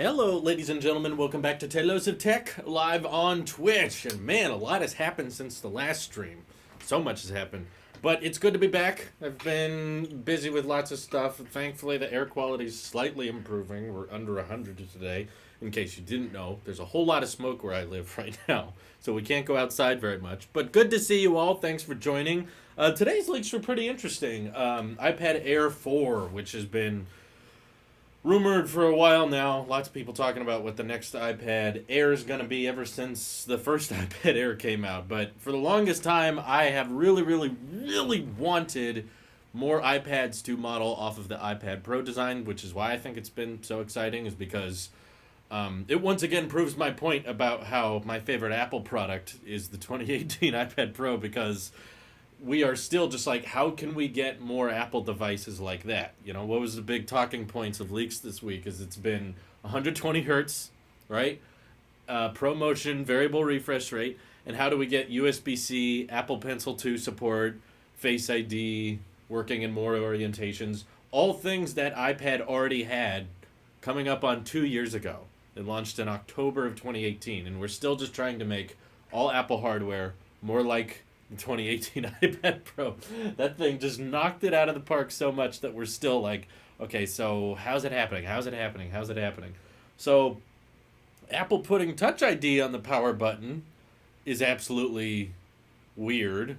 Hello, ladies and gentlemen. Welcome back to Telos of Tech live on Twitch. And man, a lot has happened since the last stream. So much has happened. But it's good to be back. I've been busy with lots of stuff. Thankfully, the air quality is slightly improving. We're under 100 today. In case you didn't know, there's a whole lot of smoke where I live right now. So we can't go outside very much. But good to see you all. Thanks for joining. Today's leaks were pretty interesting. iPad Air 4, which has been rumored for a while now. Lots of people talking about what the next iPad Air is going to be ever since the first iPad Air came out. But for the longest time, I have really wanted more iPads to model off of the iPad Pro design, which is why I think it's been so exciting, is because it once again proves my point about how my favorite Apple product is the 2018 iPad Pro, because we are still just like, how can we get more Apple devices like that? You know, what was the big talking points of leaks this week? Is it's been 120 hertz, right? ProMotion, variable refresh rate, and how do we get USB-C, Apple Pencil 2 support, Face ID, working in more orientations, all things that iPad already had coming up on 2 years ago. It launched in October of 2018, and we're still just trying to make all Apple hardware more like the 2018 iPad Pro. That thing just knocked it out of the park so much that we're still like, okay, so how's it happening? How's it happening? How's it happening? So Apple putting Touch ID on the power button is absolutely weird.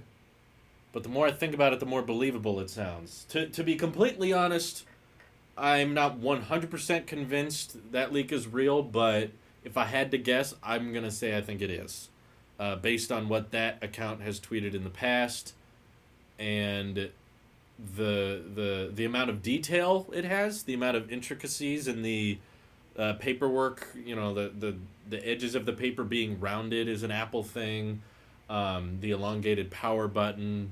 But the more I think about it, the more believable it sounds. To be completely honest, I'm not 100% convinced that leak is real, but if I had to guess, I'm going to say I think it is. Based on what that account has tweeted in the past and the amount of detail it has, the amount of intricacies in the paperwork, you know, the edges of the paper being rounded is an Apple thing, the elongated power button.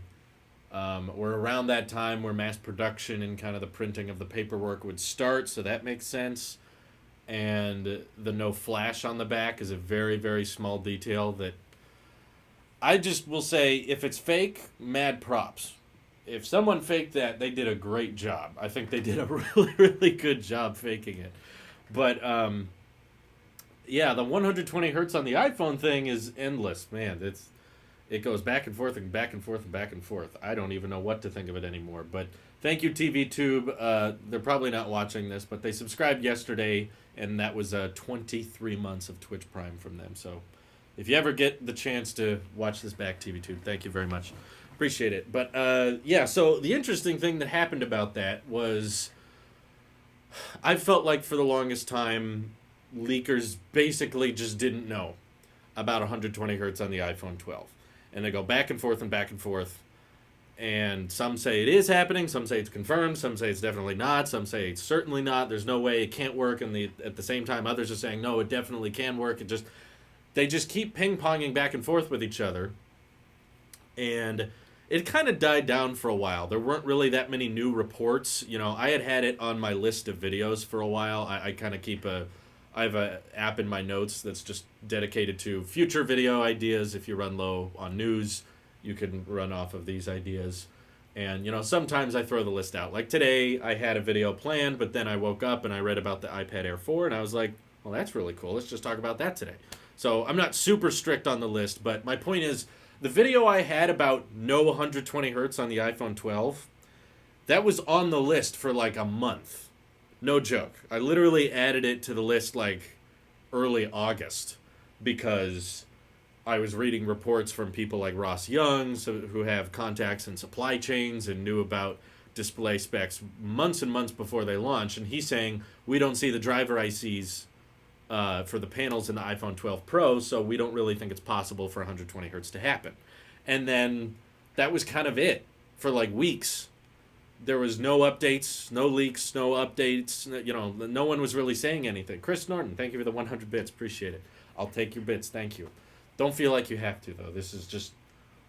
We're around that time where mass production and kind of the printing of the paperwork would start, so that makes sense. And the no flash on the back is a very small detail that I just will say, if it's fake, mad props. If someone faked that, they did a great job. I think they did a really good job faking it. But yeah, the 120 hertz on the iPhone thing is endless, man. It goes back and forth and back and forth and back and forth. I don't even know what to think of it anymore. But thank you, TV Tube. They're probably not watching this, but they subscribed yesterday, and that was 23 months of Twitch Prime from them. So if you ever get the chance to watch this back, TV Tube, thank you very much. Appreciate it. But yeah, so the interesting thing that happened about that was I felt like for the longest time, leakers basically just didn't know about 120 hertz on the iPhone 12. And they go back and forth and back and forth. And some say it is happening, some say it's confirmed, some say it's definitely not, some say it's certainly not, there's no way it can't work, and at the same time others are saying, no, it definitely can work. They just keep ping-ponging back and forth with each other. And it kind of died down for a while. There weren't really that many new reports. You know, I had it on my list of videos for a while. I kind of I have an app in my notes that's just dedicated to future video ideas. If you run low on news, you can run off of these ideas. And, you know, sometimes I throw the list out. Like today, I had a video planned, but then I woke up and I read about the iPad Air 4, and I was like, well, that's really cool. Let's just talk about that today. So I'm not super strict on the list, but my point is, the video I had about no 120 hertz on the iPhone 12, that was on the list for like a month. No joke. I literally added it to the list like early August because I was reading reports from people like Ross Young, who have contacts in supply chains and knew about display specs months and months before they launch. And he's saying, we don't see the driver ICs for the panels in the iPhone 12 Pro, so we don't really think it's possible for 120 hertz to happen. And then that was kind of it for like weeks. There was no updates, no leaks, no updates. You know, no one was really saying anything. Chris Norton, thank you for the 100 bits. Appreciate it. I'll take your bits. Thank you. Don't feel like you have to, though. This is just,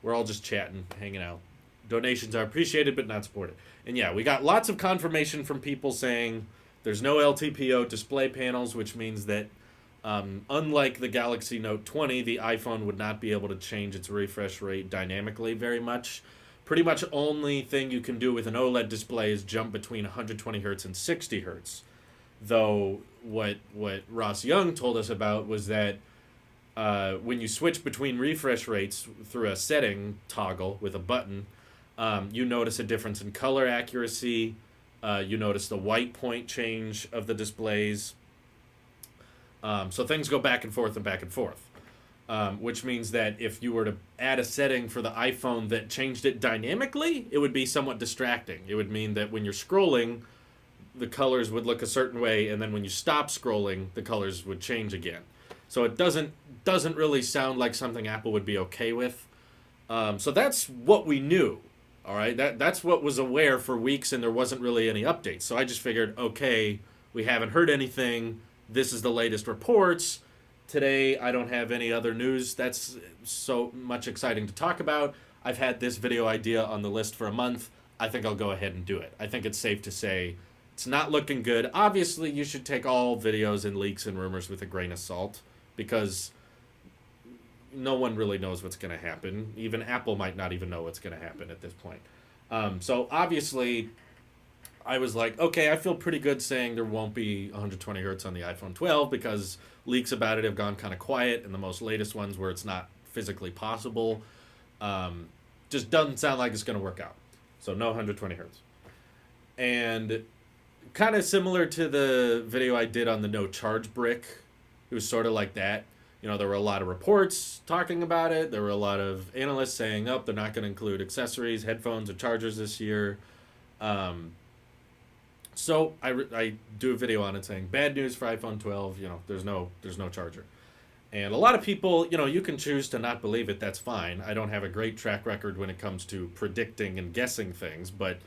we're all just chatting, hanging out. Donations are appreciated, but not supported. And yeah, we got lots of confirmation from people saying there's no LTPO display panels, which means that unlike the Galaxy Note 20, the iPhone would not be able to change its refresh rate dynamically very much. Pretty much only thing you can do with an OLED display is jump between 120 hertz and 60 hertz. Though what Ross Young told us about was that when you switch between refresh rates through a setting toggle with a button, you notice a difference in color accuracy. You notice the white point change of the displays. So things go back and forth and back and forth. Which means that if you were to add a setting for the iPhone that changed it dynamically, it would be somewhat distracting. It would mean that when you're scrolling, the colors would look a certain way, and then when you stop scrolling, the colors would change again. So it doesn't really sound like something Apple would be okay with. So that's what we knew. All right, that's what was aware for weeks, and there wasn't really any updates. So I just figured, okay, we haven't heard anything. This is the latest reports. Today, I don't have any other news that's so much exciting to talk about. I've had this video idea on the list for a month. I think I'll go ahead and do it. I think it's safe to say it's not looking good. Obviously, you should take all videos and leaks and rumors with a grain of salt because no one really knows what's going to happen. Even Apple might not even know what's going to happen at this point. So obviously, I was like, okay, I feel pretty good saying there won't be 120 hertz on the iPhone 12 because leaks about it have gone kind of quiet, and the most latest ones where it's not physically possible just doesn't sound like it's going to work out. So no 120 hertz. And kind of similar to the video I did on the no charge brick, it was sort of like that. You know, there were a lot of reports talking about it. There were a lot of analysts saying, oh, they're not going to include accessories, headphones, or chargers this year. So I do a video on it saying, bad news for iPhone 12, you know, there's no charger. And a lot of people, you know, you can choose to not believe it, that's fine. I don't have a great track record when it comes to predicting and guessing things, but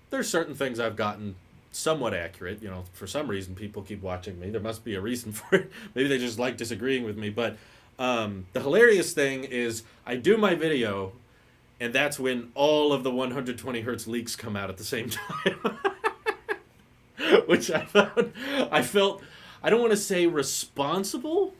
there's certain things I've gotten somewhat accurate. You know, for some reason people keep watching me. There must be a reason for it. Maybe they just like disagreeing with me. But the hilarious thing is I do my video, and that's when all of the 120 hertz leaks come out at the same time. Which I felt, I don't want to say responsible,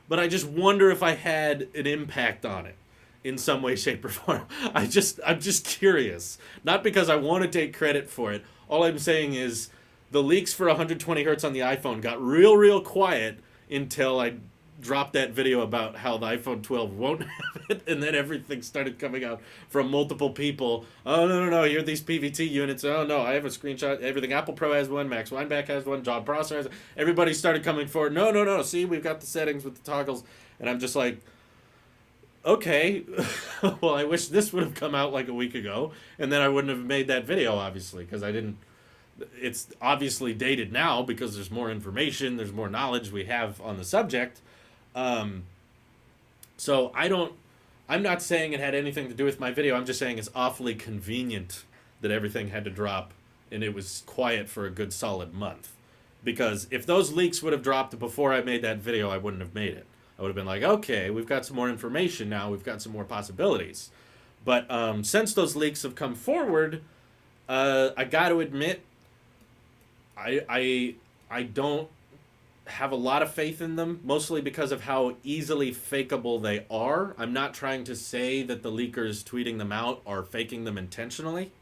but I just wonder if I had an impact on it in some way, shape, or form. I'm just curious. Not because I want to take credit for it. All I'm saying is the leaks for 120 hertz on the iPhone got real quiet until I dropped that video about how the iPhone 12 won't have it, and then everything started coming out from multiple people. Oh, no, here are these PVT units. Oh, no, I have a screenshot. Everything. Apple Pro has one. Max Weinbach has one. John Prosser has one. Everybody started coming forward. No. See, we've got the settings with the toggles. And I'm just like, okay, well, I wish this would have come out like a week ago, and then I wouldn't have made that video, obviously, because I didn't. It's obviously dated now because there's more information, there's more knowledge we have on the subject. So I'm not saying it had anything to do with my video. I'm just saying it's awfully convenient that everything had to drop and it was quiet for a good solid month. Because if those leaks would have dropped before I made that video, I wouldn't have made it. I would have been like, okay, we've got some more information now. We've got some more possibilities. But since those leaks have come forward, I got to admit, I don't have a lot of faith in them, mostly because of how easily fakeable they are. I'm not trying to say that the leakers tweeting them out are faking them intentionally.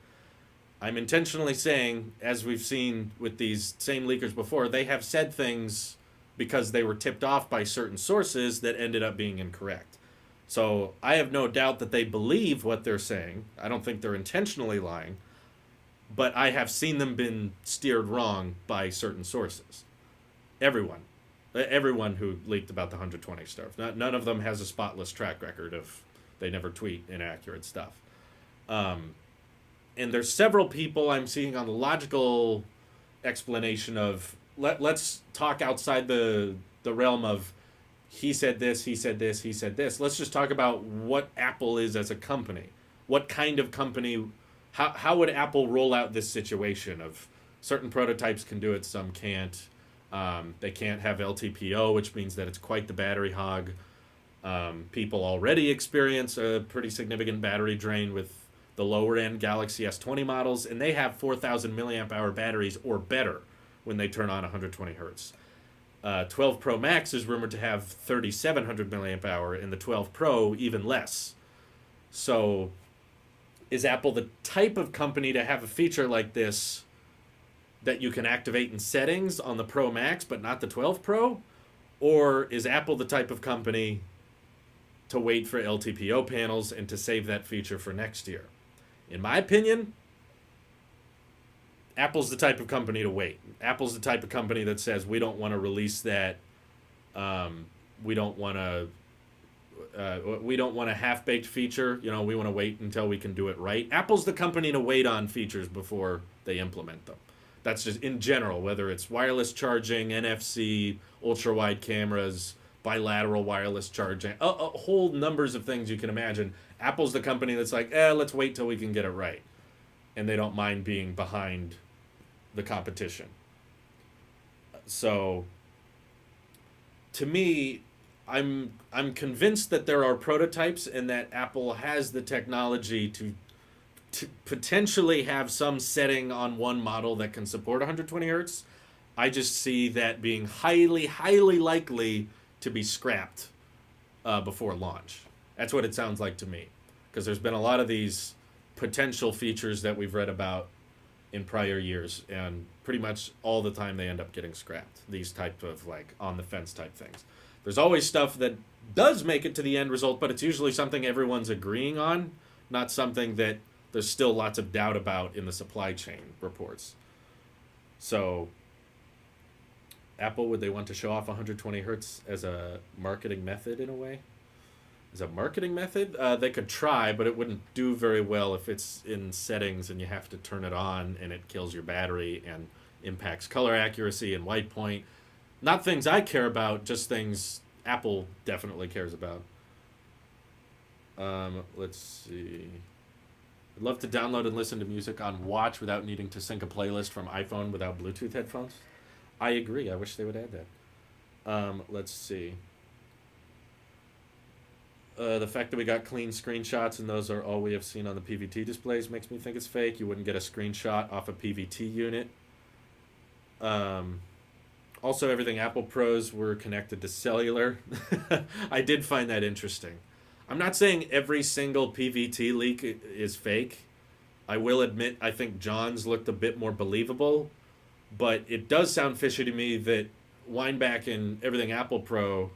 I'm intentionally saying, as we've seen with these same leakers before, they have said things because they were tipped off by certain sources that ended up being incorrect. So I have no doubt that they believe what they're saying. I don't think they're intentionally lying, but I have seen them been steered wrong by certain sources. Everyone who leaked about the 120 stuff. None of them has a spotless track record of they never tweet inaccurate stuff. And there's several people I'm seeing on the logical explanation of let's talk outside the realm of he said this, he said this, he said this. Let's just talk about what Apple is as a company. What kind of company, how would Apple roll out this situation of certain prototypes can do it, some can't. They can't have LTPO, which means that it's quite the battery hog. People already experience a pretty significant battery drain with the lower-end Galaxy S20 models, and they have 4,000 milliamp hour batteries or better when they turn on 120 hertz. 12 Pro Max is rumored to have 3,700 milliamp hour, and the 12 Pro even less. So is Apple the type of company to have a feature like this that you can activate in settings on the Pro Max but not the 12 Pro? Or is Apple the type of company to wait for LTPO panels and to save that feature for next year? In my opinion, Apple's the type of company to wait. Apple's the type of company that says we don't want to release that. We don't want to. We don't want a half-baked feature. We want to wait until we can do it right. Apple's the company to wait on features before they implement them. That's just in general, whether it's wireless charging, NFC, ultra-wide cameras, bilateral wireless charging, a whole numbers of things you can imagine. Apple's the company that's like, let's wait till we can get it right. And they don't mind being behind the competition. So, to me, I'm convinced that there are prototypes and that Apple has the technology to potentially have some setting on one model that can support 120 hertz. I just see that being highly, highly likely to be scrapped before launch. That's what it sounds like to me. Because there's been a lot of these potential features that we've read about in prior years, and pretty much all the time they end up getting scrapped. These type of on the fence type things. There's always stuff that does make it to the end result, but it's usually something everyone's agreeing on, not something that there's still lots of doubt about in the supply chain reports. So, Apple, would they want to show off 120 hertz as a marketing method in a way? As a marketing method? They could try, but it wouldn't do very well if it's in settings and you have to turn it on and it kills your battery and impacts color accuracy and white point. Not things I care about, just things Apple definitely cares about. Let's see. I'd love to download and listen to music on Watch without needing to sync a playlist from iPhone without Bluetooth headphones. I agree. I wish they would add that. Let's see. The fact that we got clean screenshots and those are all we have seen on the PVT displays makes me think it's fake. You wouldn't get a screenshot off a PVT unit. Also, everything Apple Pros were connected to cellular. I did find that interesting. I'm not saying every single PVT leak is fake. I will admit I think John's looked a bit more believable, but it does sound fishy to me that Weinbach and everything Apple Pro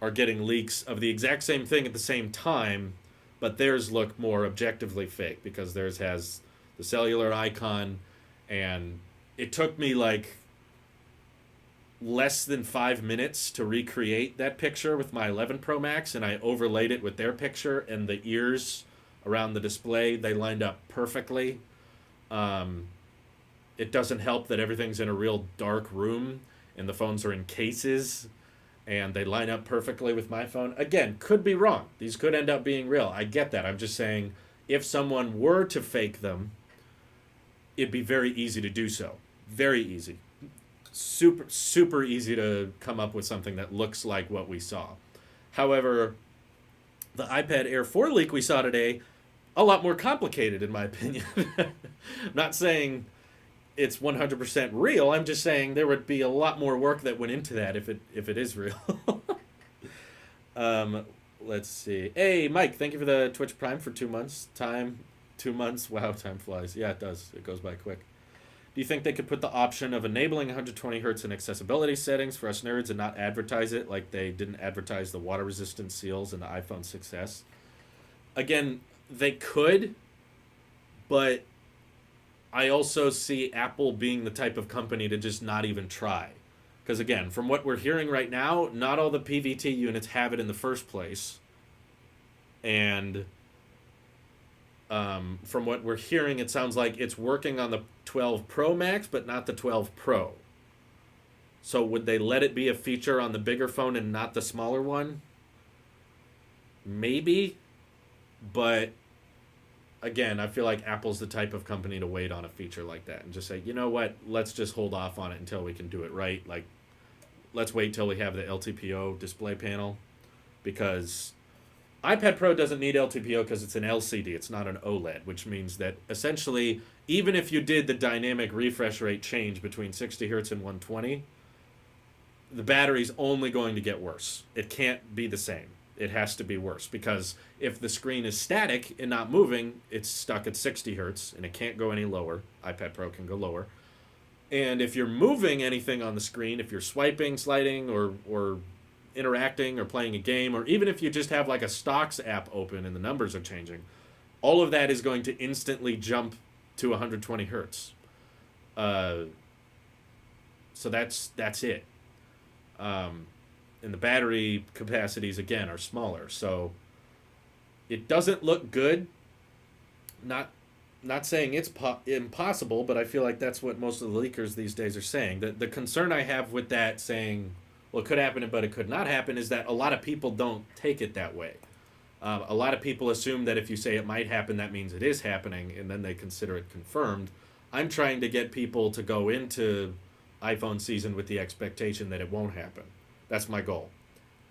are getting leaks of the exact same thing at the same time, but theirs look more objectively fake because theirs has the cellular icon, and it took me less than 5 minutes to recreate that picture with my 11 Pro Max, and I overlaid it with their picture, and the ears around the display, they lined up perfectly. It doesn't help that everything's in a real dark room and the phones are in cases and they line up perfectly with my phone. Again, could be wrong. These could end up being real. I get that. I'm just saying if someone were to fake them, it'd be very easy to do so. Very easy. Super, super easy to come up with something that looks like what we saw. However, the iPad Air 4 leak we saw today, a lot more complicated in my opinion. I'm not saying it's 100% real. I'm just saying there would be a lot more work that went into that if it is real. Let's see. Hey, Mike, thank you for the Twitch Prime for 2 months. 2 months. Wow, time flies. Yeah, it does. It goes by quick. Do you think they could put the option of enabling 120 hertz in accessibility settings for us nerds and not advertise it like they didn't advertise the water resistant seals in the iPhone 6s? Again, they could, but I also see Apple being the type of company to just not even try. Because again, from what we're hearing right now, not all the PVT units have it in the first place. And from what we're hearing, it sounds like it's working on the 12 Pro Max, but not the 12 Pro. So would they let it be a feature on the bigger phone and not the smaller one? Maybe. But again, I feel like Apple's the type of company to wait on a feature like that and just say, you know what, let's just hold off on it until we can do it right. Like, let's wait till we have the LTPO display panel, because iPad Pro doesn't need LTPO because it's an LCD. It's not an OLED, which means that essentially, even if you did the dynamic refresh rate change between 60 hertz and 120, the battery's only going to get worse. It can't be the same. It has to be worse, because if the screen is static and not moving, it's stuck at 60 hertz and it can't go any lower. iPad Pro can go lower. And if you're moving anything on the screen, if you're swiping, sliding, or interacting or playing a game, or even if you just have like a stocks app open and the numbers are changing, all of that is going to instantly jump to 120 hertz. Uh, so that's it. And the battery capacities again are smaller, so it doesn't look good. Not saying it's impossible, but I feel like that's what most of the leakers these days are saying. The concern I have with that saying, well, it could happen, but it could not happen, is that a lot of people don't take it that way. A lot of people assume that if you say it might happen, that means it is happening, and then they consider it confirmed. I'm trying to get people to go into iPhone season with the expectation that it won't happen. That's my goal.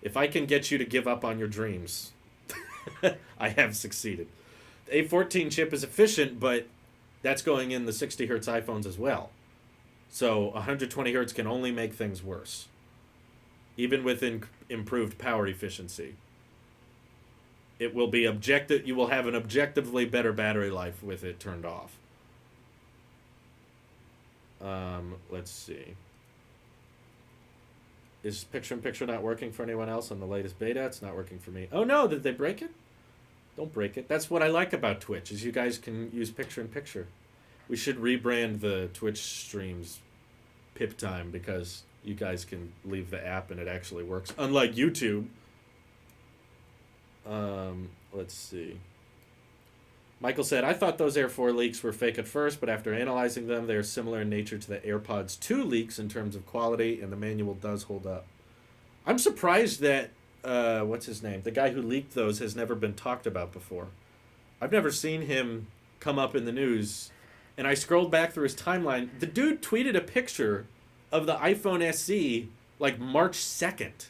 If I can get you to give up on your dreams, I have succeeded. The A14 chip is efficient, but that's going in the 60 hertz iPhones as well. So 120 hertz can only make things worse, even with improved power efficiency. It will be objective. You will have an objectively better battery life with it turned off. Let's see. Is picture-in-picture not working for anyone else on the latest beta? It's not working for me. Oh no, did they break it? Don't break it. That's what I like about Twitch, is you guys can use picture-in-picture. We should rebrand the Twitch streams Pip Time, because you guys can leave the app and it actually works. Unlike YouTube. Let's see. Michael said, I thought those Air 4 leaks were fake at first, but after analyzing them, they are similar in nature to the AirPods 2 leaks in terms of quality, and the manual does hold up. I'm surprised that, what's his name? The guy who leaked those has never been talked about before. I've never seen him come up in the news, and I scrolled back through his timeline. The dude tweeted a picture of the iPhone SE like March 2nd.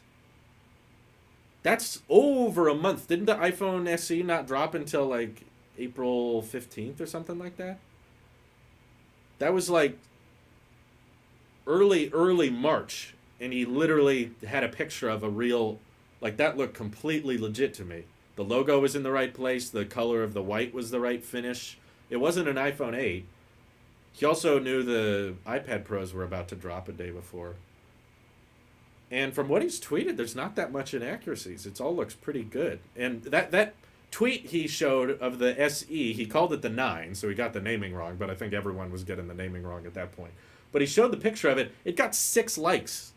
That's over a month. Didn't the iPhone SE not drop until like April 15th or something like that? That was like early March, and he literally had a picture of a real, like, that looked completely legit to me. The logo was in the right place, the color of the white was the right finish. It wasn't an iPhone 8. He also knew the iPad Pros were about to drop a day before. And from what he's tweeted, there's not that much inaccuracies. It all looks pretty good. And that tweet he showed of the SE, he called it the 9, so he got the naming wrong, but I think everyone was getting the naming wrong at that point. But he showed the picture of it. It got 6 likes.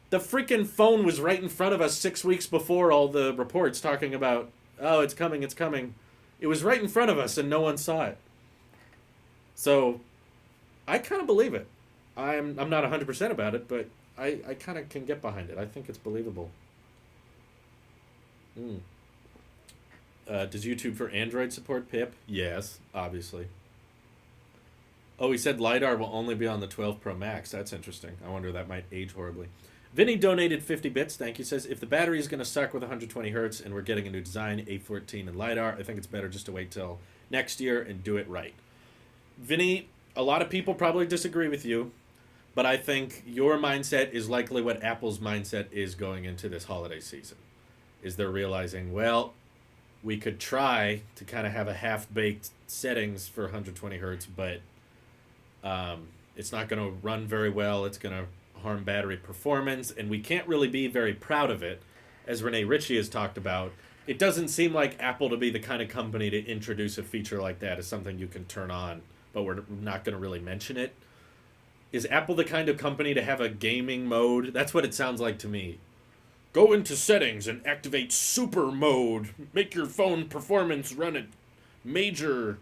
The freaking phone was right in front of us 6 weeks before all the reports talking about, oh, it's coming, it's coming. It was right in front of us and no one saw it. So I kind of believe it. I'm not 100% about it, but I kind of can get behind it. I think it's believable. Does YouTube for Android support Pip? Yes, obviously. Oh, he said LiDAR will only be on the 12 Pro Max. That's interesting. I wonder if that might age horribly. Vinny donated 50 bits. Thank you. Says, if the battery is going to suck with 120 hertz and we're getting a new design, A14 and LiDAR, I think it's better just to wait till next year and do it right. Vinny, a lot of people probably disagree with you, but I think your mindset is likely what Apple's mindset is going into this holiday season. Is they're realizing, well, we could try to kind of have a half-baked settings for 120 hertz, but it's not going to run very well. It's going to harm battery performance, and we can't really be very proud of it. As Rene Ritchie has talked about, it doesn't seem like Apple to be the kind of company to introduce a feature like that as something you can turn on, but we're not going to really mention it. Is Apple the kind of company to have a gaming mode? That's what it sounds like to me. Go into settings and activate super mode. Make your phone performance run at major,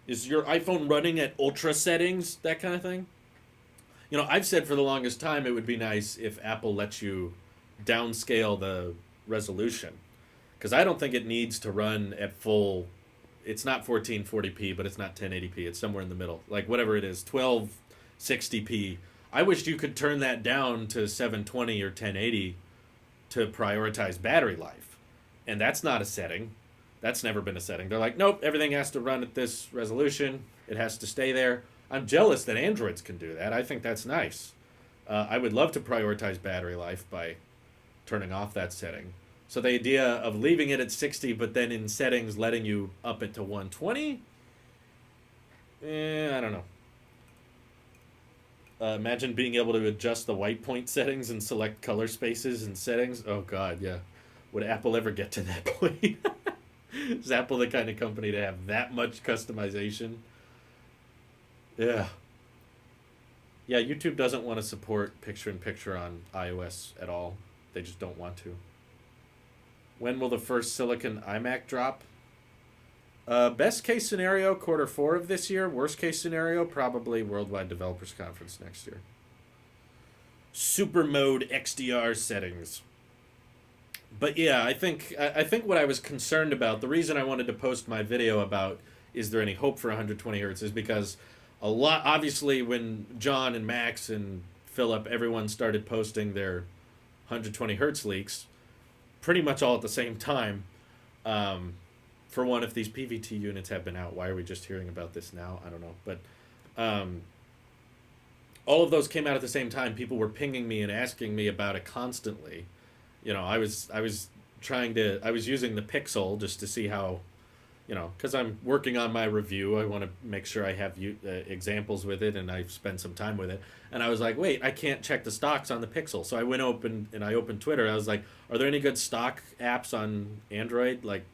Is your iPhone running at ultra settings? That kind of thing? I've said for the longest time it would be nice if Apple lets you downscale the resolution. Because I don't think it needs to run at full. It's not 1440p, but it's not 1080p. It's somewhere in the middle. Like whatever it is, 1260p. I wished you could turn that down to 720 or 1080 to prioritize battery life. And that's not a setting. That's never been a setting. They're like, nope, everything has to run at this resolution. It has to stay there. I'm jealous that Androids can do that. I think that's nice. I would love to prioritize battery life by turning off that setting. So the idea of leaving it at 60, but then in settings letting you up it to 120, I don't know. Imagine being able to adjust the white point settings and select color spaces and settings. Oh god, yeah. Would Apple ever get to that point? Is Apple the kind of company to have that much customization? Yeah. Yeah, YouTube doesn't want to support picture in picture on iOS at all. They just don't want to. When will the first Silicon iMac drop? Best case scenario, Q4 of this year. Worst case scenario, probably Worldwide Developers Conference next year. Super mode XDR settings. But yeah, I think what I was concerned about, the reason I wanted to post my video about is there any hope for 120 hertz is because a lot, obviously, when John and Max and Philip, everyone started posting their 120 hertz leaks pretty much all at the same time. Um, for one, if these PVT units have been out, why are we just hearing about this now? I don't know. But um, all of those came out at the same time. People were pinging me and asking me about it constantly. I was using the Pixel just to see how, because I'm working on my review. I want to make sure I have examples with it, and I've spent some time with it. And I was like, wait, I can't check the stocks on the Pixel. So I opened Twitter. I was like, are there any good stock apps on Android? Like,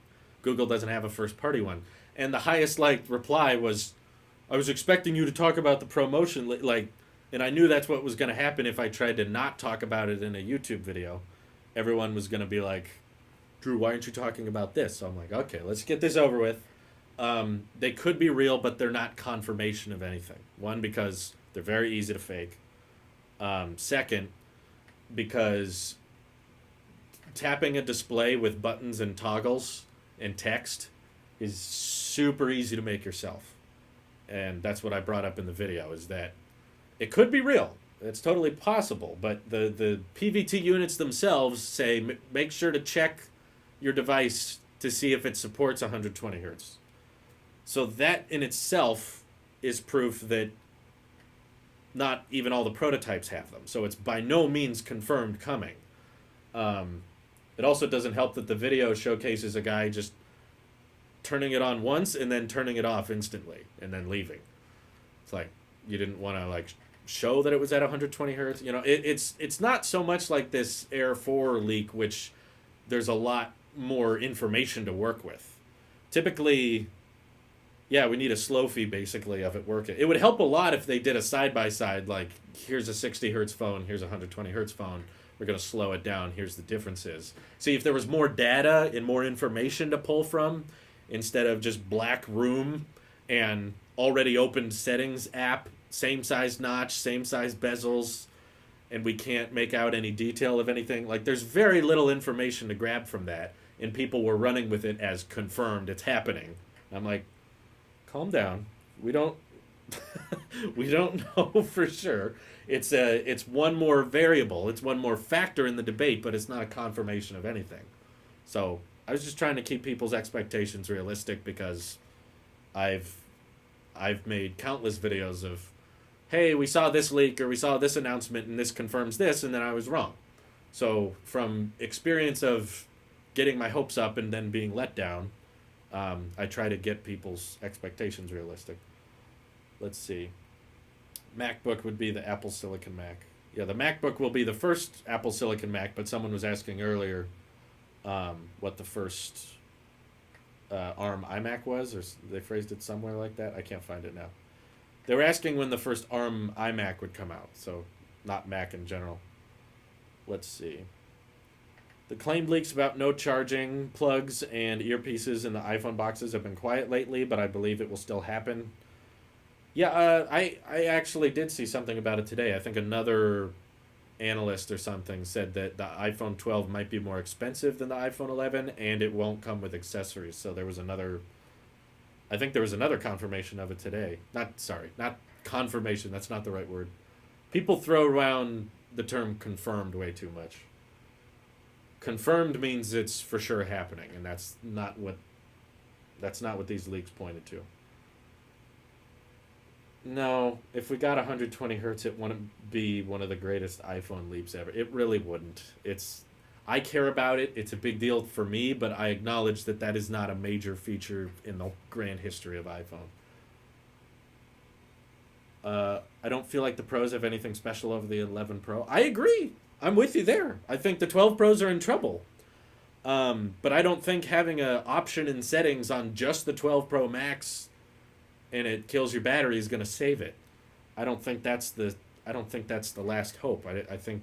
Google doesn't have a first party one. And the highest reply was, I was expecting you to talk about the promotion, and I knew that's what was going to happen if I tried to not talk about it in a YouTube video. Everyone was going to be like, Drew, why aren't you talking about this? So I'm like, okay, let's get this over with. They could be real, but they're not confirmation of anything. One, because they're very easy to fake. Second, because tapping a display with buttons and toggles and text is super easy to make yourself. And that's what I brought up in the video, is that it could be real. It's totally possible, but the PVT units themselves say make sure to check your device to see if it supports 120 hertz. So that in itself is proof that not even all the prototypes have them. So it's by no means confirmed coming. It also doesn't help that the video showcases a guy just turning it on once and then turning it off instantly and then leaving. It's like you didn't want to show that it was at 120 hertz. It's not so much like this Air 4 leak, which there's a lot more information to work with. Typically, yeah, we need a slow feed basically of it working. It would help a lot if they did a side by side, like here's a 60 hertz phone, here's a 120 hertz phone. We're going to slow it down. Here's the differences. See, if there was more data and more information to pull from, instead of just black room and already opened settings app, same size notch, same size bezels, and we can't make out any detail of anything. There's very little information to grab from that, and people were running with it as confirmed. It's happening. I'm like, calm down. We don't we don't know for sure. It's one more variable. It's one more factor in the debate, but it's not a confirmation of anything. So I was just trying to keep people's expectations realistic, because I've made countless videos of, hey, we saw this leak or we saw this announcement and this confirms this, and then I was wrong. So from experience of getting my hopes up and then being let down, I try to get people's expectations realistic. Let's see. MacBook would be the Apple Silicon Mac. Yeah, the MacBook will be the first Apple Silicon Mac, but someone was asking earlier what the first ARM iMac was, or they phrased it somewhere like that. I can't find it now. They were asking when the first ARM iMac would come out, so not Mac in general. Let's see. The claimed leaks about no charging plugs and earpieces in the iPhone boxes have been quiet lately, but I believe it will still happen. Yeah, I actually did see something about it today. I think another analyst or something said that the iPhone 12 might be more expensive than the iPhone 11, and it won't come with accessories. So I think there was another confirmation of it today. Not confirmation. That's not the right word. People throw around the term confirmed way too much. Confirmed means it's for sure happening, and that's not what these leaks pointed to. No, if we got 120 hertz, it wouldn't be one of the greatest iPhone leaps ever. It really wouldn't. I care about it. It's a big deal for me, but I acknowledge that is not a major feature in the grand history of iPhone. I don't feel like the Pros have anything special over the 11 Pro. I agree. I'm with you there. I think the 12 Pros are in trouble. But I don't think having an option in settings on just the 12 Pro Max and it kills your battery is going to save it. I don't think that's the last hope. I think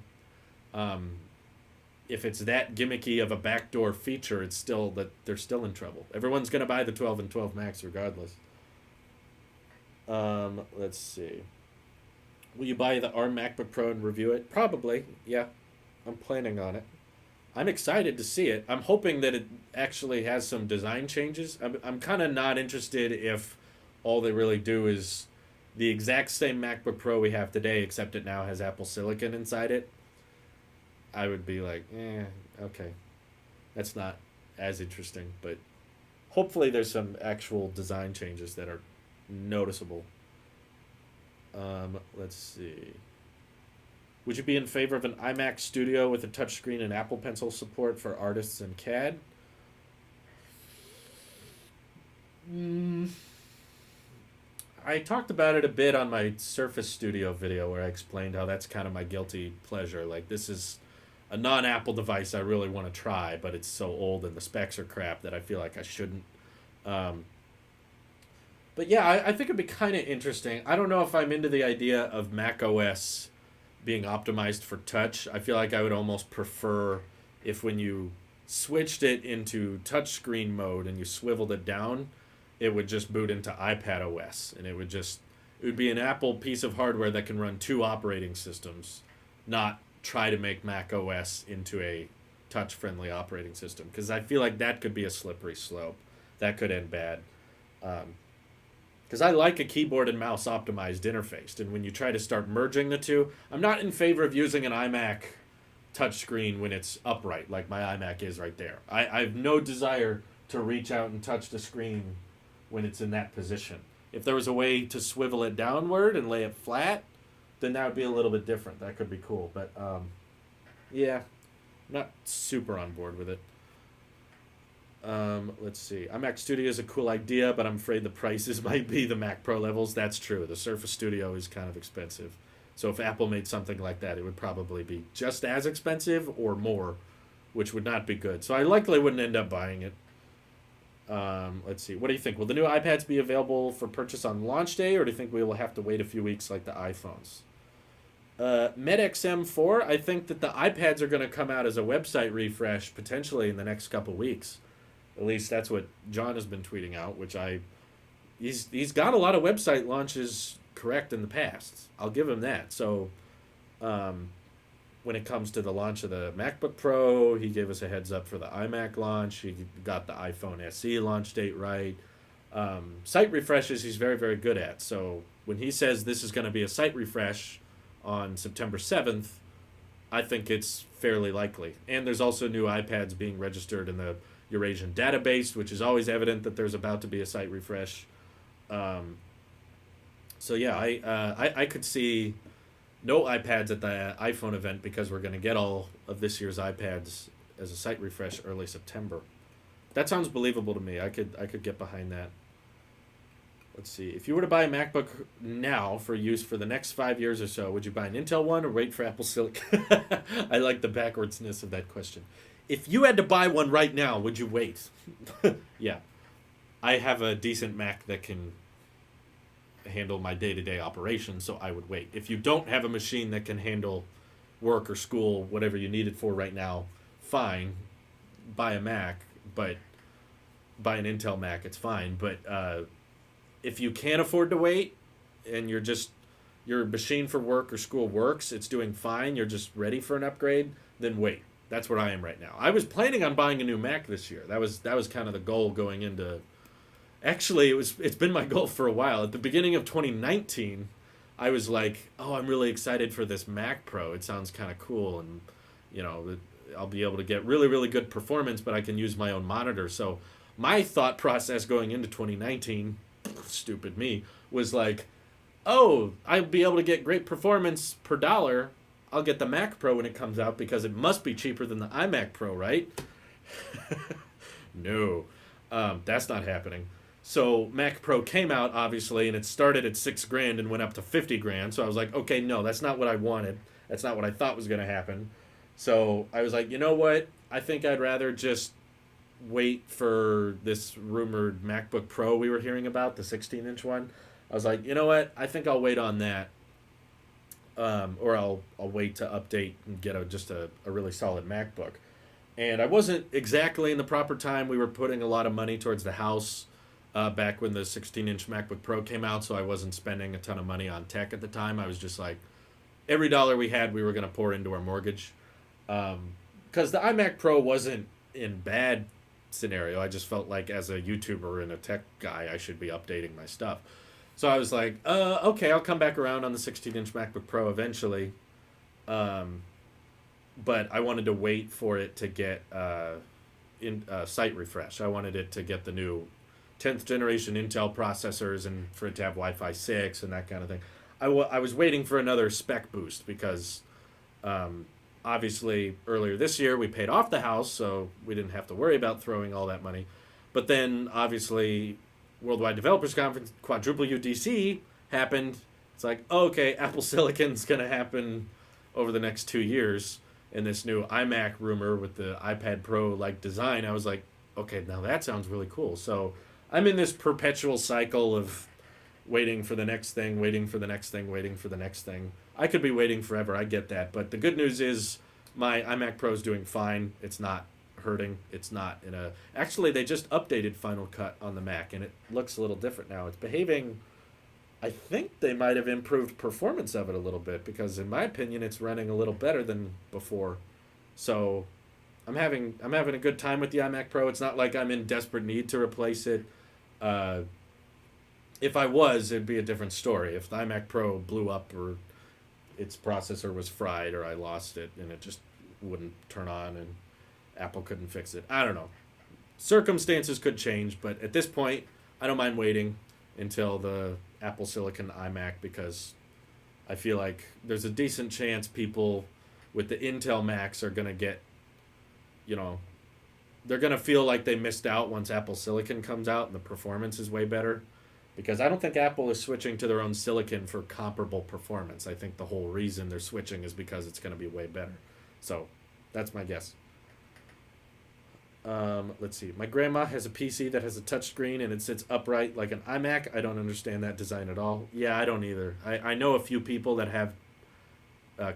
if it's that gimmicky of a backdoor feature, it's still that they're still in trouble. Everyone's going to buy the 12 and 12 Max regardless. Let's see. Will you buy the ARM MacBook Pro and review it? Probably, yeah. I'm planning on it. I'm excited to see it. I'm hoping that it actually has some design changes. I'm kind of not interested if all they really do is the exact same MacBook Pro we have today, except it now has Apple Silicon inside it. I would be like, okay. That's not as interesting, but hopefully there's some actual design changes that are noticeable. Let's see. Would you be in favor of an iMac Studio with a touchscreen and Apple Pencil support for artists and CAD? I talked about it a bit on my Surface Studio video where I explained how that's kind of my guilty pleasure. Like, this is a non-Apple device I really want to try, but it's so old and the specs are crap that I feel like I shouldn't. But yeah, I think it'd be kind of interesting. I don't know if I'm into the idea of Mac OS being optimized for touch. I feel like I would almost prefer if when you switched it into touchscreen mode and you swiveled it down, it would just boot into iPad OS. And it would be an Apple piece of hardware that can run two operating systems, not try to make Mac OS into a touch-friendly operating system. Because I feel like that could be a slippery slope. That could end bad. Because I like a keyboard and mouse optimized interface. And when you try to start merging the two, I'm not in favor of using an iMac touchscreen when it's upright, like my iMac is right there. I have no desire to reach out and touch the screen when it's in that position. If there was a way to swivel it downward and lay it flat, then that would be a little bit different. That could be cool. But, yeah, not super on board with it. Let's see. iMac Studio is a cool idea, but I'm afraid the prices might be the Mac Pro levels. That's true. The Surface Studio is kind of expensive. So if Apple made something like that, it would probably be just as expensive or more, which would not be good. So I likely wouldn't end up buying it. Let's see. What do you think? Will the new iPads be available for purchase on launch day, or do you think we will have to wait a few weeks like the iPhones? MedXM4, I think that the iPads are going to come out as a website refresh potentially in the next couple weeks. At least that's what John has been tweeting out, which he's got a lot of website launches correct in the past. I'll give him that. So when it comes to the launch of the MacBook Pro, he gave us a heads up for the iMac launch. He got the iPhone SE launch date right. Site refreshes he's very, very good at. So when he says this is going to be a site refresh on September 7th, I think it's fairly likely. And there's also new iPads being registered in the Eurasian database, which is always evident that there's about to be a site refresh. So yeah, I could see no iPads at the iPhone event because we're going to get all of this year's iPads as a site refresh early September. That sounds believable to me. I could get behind that. Let's see. If you were to buy a MacBook now for use for the next 5 years or so, would you buy an Intel one or wait for Apple Silicon? I like the backwardsness of that question. If you had to buy one right now, would you wait? Yeah. I have a decent Mac that can handle my day-to-day operations, so I would wait. If you don't have a machine that can handle work or school, whatever you need it for right now, fine. Buy a Mac, but buy an Intel Mac, it's fine. But if you can't afford to wait and your machine for work or school works, it's doing fine, you're just ready for an upgrade, then wait. That's where I am right now. I was planning on buying a new Mac this year. That was kind of the goal going into. Actually, it's been my goal for a while. At the beginning of 2019, I was like, "Oh, I'm really excited for this Mac Pro. It sounds kind of cool, and I'll be able to get really, really good performance, but I can use my own monitor." So my thought process going into 2019, stupid me, was like, "Oh, I'll be able to get great performance per dollar. I'll get the Mac Pro when it comes out because it must be cheaper than the iMac Pro, right?" No, that's not happening. So Mac Pro came out obviously, and it started at 6 grand and went up to 50 grand. So I was like, okay, no, that's not what I wanted. That's not what I thought was going to happen. So I was like, you know what? I think I'd rather just wait for this rumored MacBook Pro we were hearing about, the 16-inch one. I was like, you know what? I think I'll wait on that, or I'll wait to update and get a really solid MacBook. And I wasn't exactly in the proper time. We were putting a lot of money towards the house back when the 16-inch MacBook Pro came out, so I wasn't spending a ton of money on tech at the time. I was just like, every dollar we had, we were going to pour into our mortgage. Because the iMac Pro wasn't in bad scenario. I just felt like as a YouTuber and a tech guy, I should be updating my stuff. So I was like, okay, I'll come back around on the 16-inch MacBook Pro eventually. Um, but I wanted to wait for it to get site refresh. I wanted it to get the new 10th generation Intel processors and for it to have Wi-Fi 6 and that kind of thing. I was waiting for another spec boost because um, obviously earlier this year we paid off the house, so we didn't have to worry about throwing all that money. But then obviously Worldwide Developers Conference, quadruple UDC happened. It's like, okay, Apple Silicon's going to happen over the next 2 years. And this new iMac rumor with the iPad Pro like design, I was like, okay, now that sounds really cool. So I'm in this perpetual cycle of waiting for the next thing, waiting for the next thing, waiting for the next thing. I could be waiting forever. I get that. But the good news is my iMac Pro is doing fine. It's not hurting. It's not in a. Actually, they just updated Final Cut on the Mac, and it looks a little different now. It's behaving. I think they might have improved performance of it a little bit because, in my opinion, it's running a little better than before. So, I'm having a good time with the iMac Pro. It's not like I'm in desperate need to replace it. Uh, if I was, it'd be a different story. If the iMac Pro blew up or its processor was fried or I lost it and it just wouldn't turn on and Apple couldn't fix it. I don't know. Circumstances could change, but at this point, I don't mind waiting until the Apple Silicon iMac because I feel like there's a decent chance people with the Intel Macs are going to get, you know, they're going to feel like they missed out once Apple Silicon comes out and the performance is way better. Because I don't think Apple is switching to their own silicon for comparable performance. I think the whole reason they're switching is because it's going to be way better. So, that's my guess. Let's see. My grandma has a PC that has a touchscreen and it sits upright like an iMac. I don't understand that design at all. Yeah, I don't either. I know a few people that have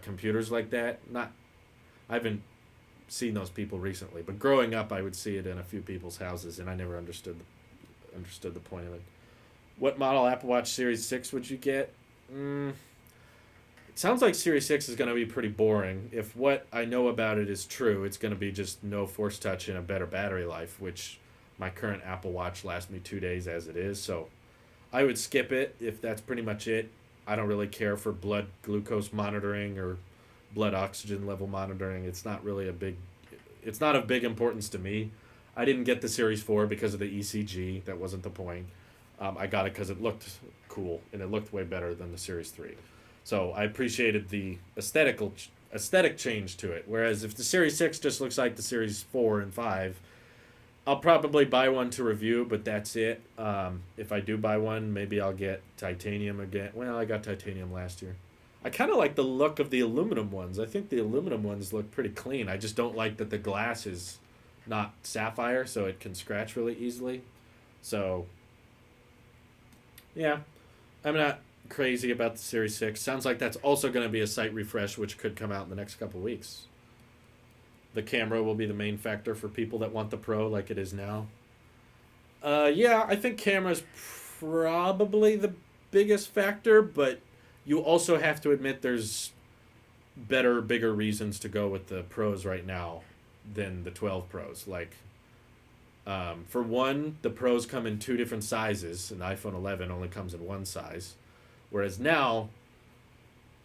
computers like that. I haven't seen those people recently, but growing up, I would see it in a few people's houses, and I never understood the point of it. What model Apple Watch Series 6 would you get? It sounds like Series 6 is going to be pretty boring. If what I know about it is true, it's going to be just no Force Touch and a better battery life, which my current Apple Watch lasts me 2 days as it is. So I would skip it if that's pretty much it. I don't really care for blood glucose monitoring or blood oxygen level monitoring. It's not of big importance to me. I didn't get the Series 4 because of the ECG. That wasn't the point. I got it because it looked cool and it looked way better than the Series 3. So I appreciated the aesthetic change to it. Whereas if the Series 6 just looks like the Series 4 and 5, I'll probably buy one to review, but that's it. If I do buy one, maybe I'll get titanium again. Well, I got titanium last year. I kind of like the look of the aluminum ones. I think the aluminum ones look pretty clean. I just don't like that the glass is not sapphire, so it can scratch really easily. So yeah, I'm not crazy about the Series 6. Sounds like that's also going to be a site refresh, which could come out in the next couple weeks. The camera will be the main factor for people that want the Pro like it is now. Yeah, I think camera's probably the biggest factor, but you also have to admit there's better, bigger reasons to go with the Pros right now than the 12 Pros. Like, for one, the Pros come in two different sizes, and the iPhone 11 only comes in one size. Whereas now,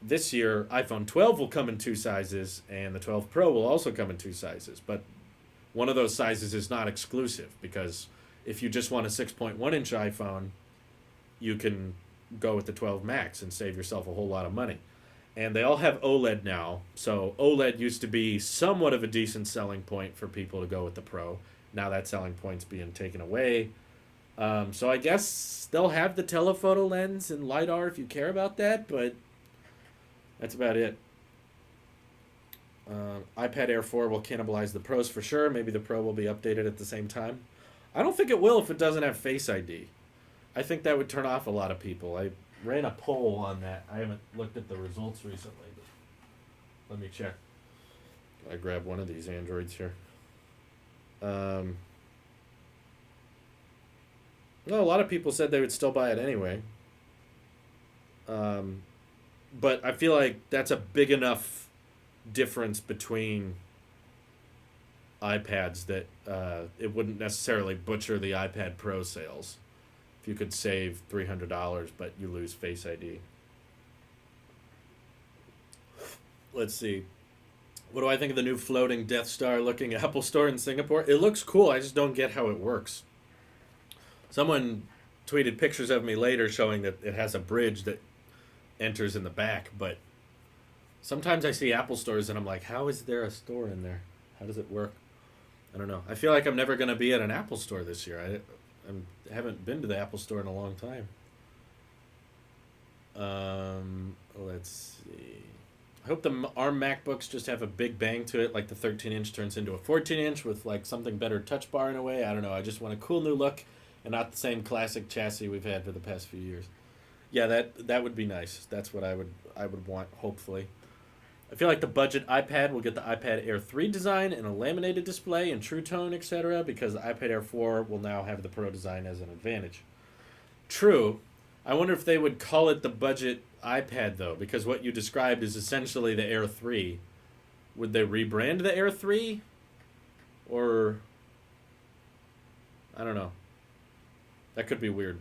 this year, iPhone 12 will come in two sizes, and the 12 Pro will also come in two sizes. But one of those sizes is not exclusive, because if you just want a 6.1-inch iPhone, you can go with the 12 Max and save yourself a whole lot of money. And they all have OLED now, so OLED used to be somewhat of a decent selling point for people to go with the Pro. Now that selling point's being taken away. So I guess they'll have the telephoto lens and LiDAR if you care about that, but that's about it. iPad Air 4 will cannibalize the Pros for sure. Maybe the Pro will be updated at the same time. I don't think it will if it doesn't have Face ID. I think that would turn off a lot of people. I ran a poll on that. I haven't looked at the results recently, but let me check. I grab one of these Androids here. Um, no, a lot of people said they would still buy it anyway. Um, but I feel like that's a big enough difference between iPads that it wouldn't necessarily butcher the iPad Pro sales. If you could save $300, but you lose Face ID. Let's see. What do I think of the new floating Death Star looking Apple Store in Singapore? It looks cool. I just don't get how it works. Someone tweeted pictures of me later showing that it has a bridge that enters in the back, but sometimes I see Apple stores and I'm like, how is there a store in there? How does it work? I don't know. I feel like I'm never going to be at an Apple store this year. I haven't been to the Apple store in a long time. Let's see. I hope the ARM MacBooks just have a big bang to it, like the 13-inch turns into a 14-inch with like something better touch bar in a way. I don't know. I just want a cool new look and not the same classic chassis we've had for the past few years. Yeah, that would be nice. That's what I would want. Hopefully, I feel like the budget iPad will get the iPad Air 3 design and a laminated display and True Tone, etc. Because the iPad Air 4 will now have the Pro design as an advantage. True. I wonder if they would call it the budget iPad though, because what you described is essentially the Air 3. Would they rebrand the Air 3? Or I don't know. That could be weird.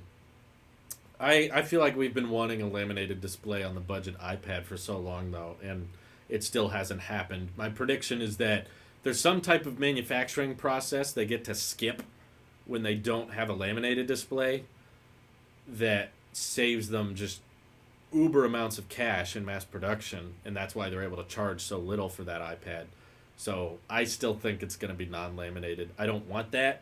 I feel like we've been wanting a laminated display on the budget iPad for so long though, and it still hasn't happened. My prediction is that there's some type of manufacturing process they get to skip when they don't have a laminated display that saves them just uber amounts of cash in mass production, and that's why they're able to charge so little for that iPad. So I still think it's going to be non-laminated. I don't want that.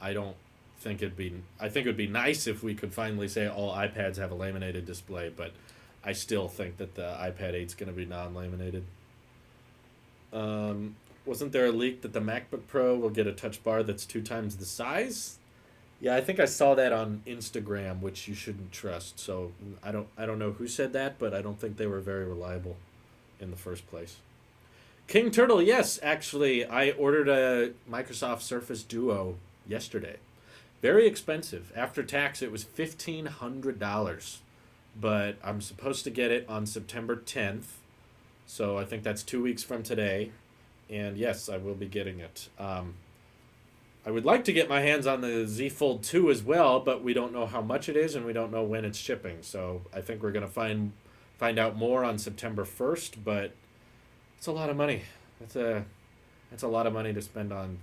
I don't think it'd be. I think it would be nice if we could finally say all iPads have a laminated display, but I still think that the iPad 8 is going to be non-laminated. Wasn't there a leak that the MacBook Pro will get a touch bar that's 2 times the size? Yeah, I think I saw that on Instagram, which you shouldn't trust. So I don't know who said that, but I don't think they were very reliable in the first place. King Turtle, yes, actually, I ordered a Microsoft Surface Duo yesterday. Very expensive. After tax, it was $1,500, but I'm supposed to get it on September 10th, so I think that's 2 weeks from today. And yes, I will be getting it. I would like to get my hands on the Z Fold 2 as well, but we don't know how much it is and we don't know when it's shipping. So I think we're going to find out more on September 1st, but it's a lot of money. That's a lot of money to spend on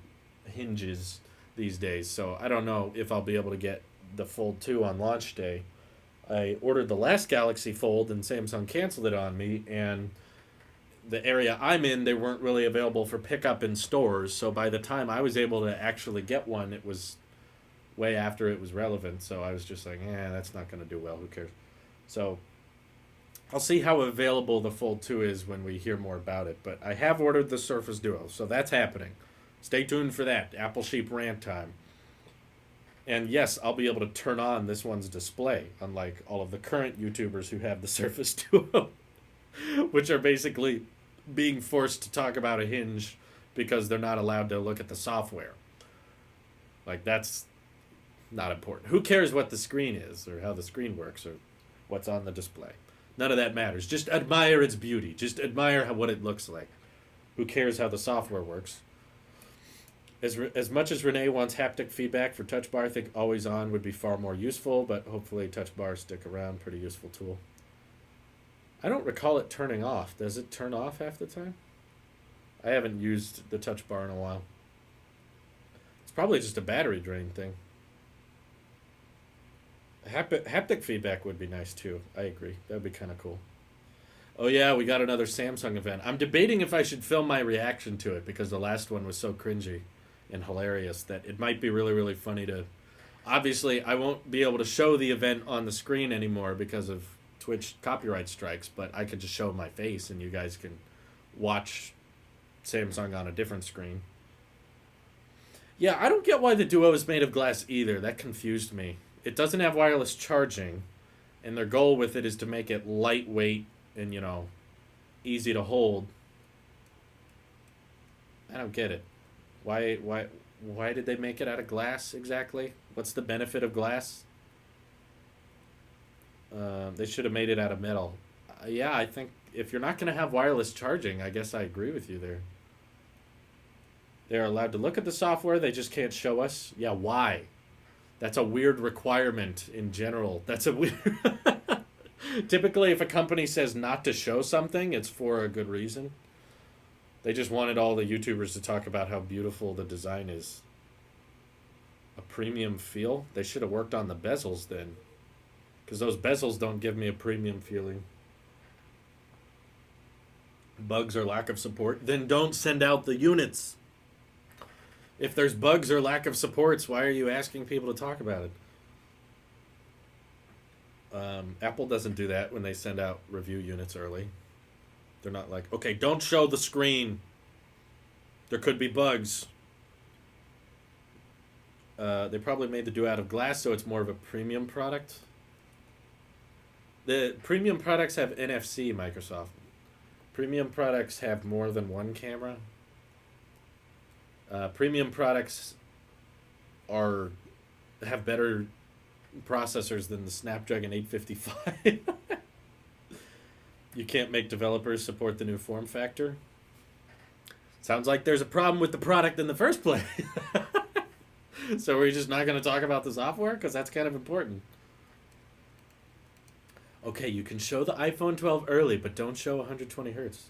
hinges these days. So I don't know if I'll be able to get the Fold 2 on launch day. I ordered the last Galaxy Fold and Samsung canceled it on me, and the area I'm in, they weren't really available for pickup in stores. So by the time I was able to actually get one, it was way after it was relevant. So I was just like, that's not going to do well. Who cares? So I'll see how available the Fold 2 is when we hear more about it. But I have ordered the Surface Duo, so that's happening. Stay tuned for that. Apple Sheep rant time. And yes, I'll be able to turn on this one's display, unlike all of the current YouTubers who have the Surface Duo, which are basically being forced to talk about a hinge because they're not allowed to look at the software. Like, that's not important. Who cares what the screen is or how the screen works or what's on the display? None of that matters. Just admire its beauty. Just admire what it looks like. Who cares how the software works? As much as Renee wants haptic feedback for Touch Bar, I think always on would be far more useful, but hopefully Touch Bars stick around. Pretty useful tool. I don't recall it turning off. Does it turn off half the time? I haven't used the Touch Bar in a while. It's probably just a battery drain thing. Haptic feedback would be nice too. I agree. That would be kind of cool. Oh yeah, we got another Samsung event. I'm debating if I should film my reaction to it because the last one was so cringy and hilarious that it might be really, really funny to Obviously, I won't be able to show the event on the screen anymore because of Twitch copyright strikes, but I could just show my face and you guys can watch Samsung on a different screen. Yeah, I don't get why the Duo is made of glass either. That confused me. It doesn't have wireless charging, and their goal with it is to make it lightweight and, easy to hold. I don't get it. Why did they make it out of glass exactly? What's the benefit of glass? They should have made it out of metal. Yeah, I think if you're not going to have wireless charging, I guess I agree with you there. They're allowed to look at the software, they just can't show us. Yeah, why? That's a weird requirement in general. That's a weird... Typically, if a company says not to show something, it's for a good reason. They just wanted all the YouTubers to talk about how beautiful the design is. A premium feel? They should have worked on the bezels then. Because those bezels don't give me a premium feeling. Bugs or lack of support? Then don't send out the units. If there's bugs or lack of supports, why are you asking people to talk about it? Apple doesn't do that when they send out review units early. They're not like, okay, don't show the screen. There could be bugs. They probably made the Duo out of glass, so it's more of a premium product. The premium products have NFC, Microsoft. Premium products have more than one camera. Premium products have better processors than the Snapdragon 855. You can't make developers support the new form factor. Sounds like there's a problem with the product in the first place. So we're just not going to talk about the software? Because that's kind of important. Okay, you can show the iPhone 12 early, but don't show 120 hertz.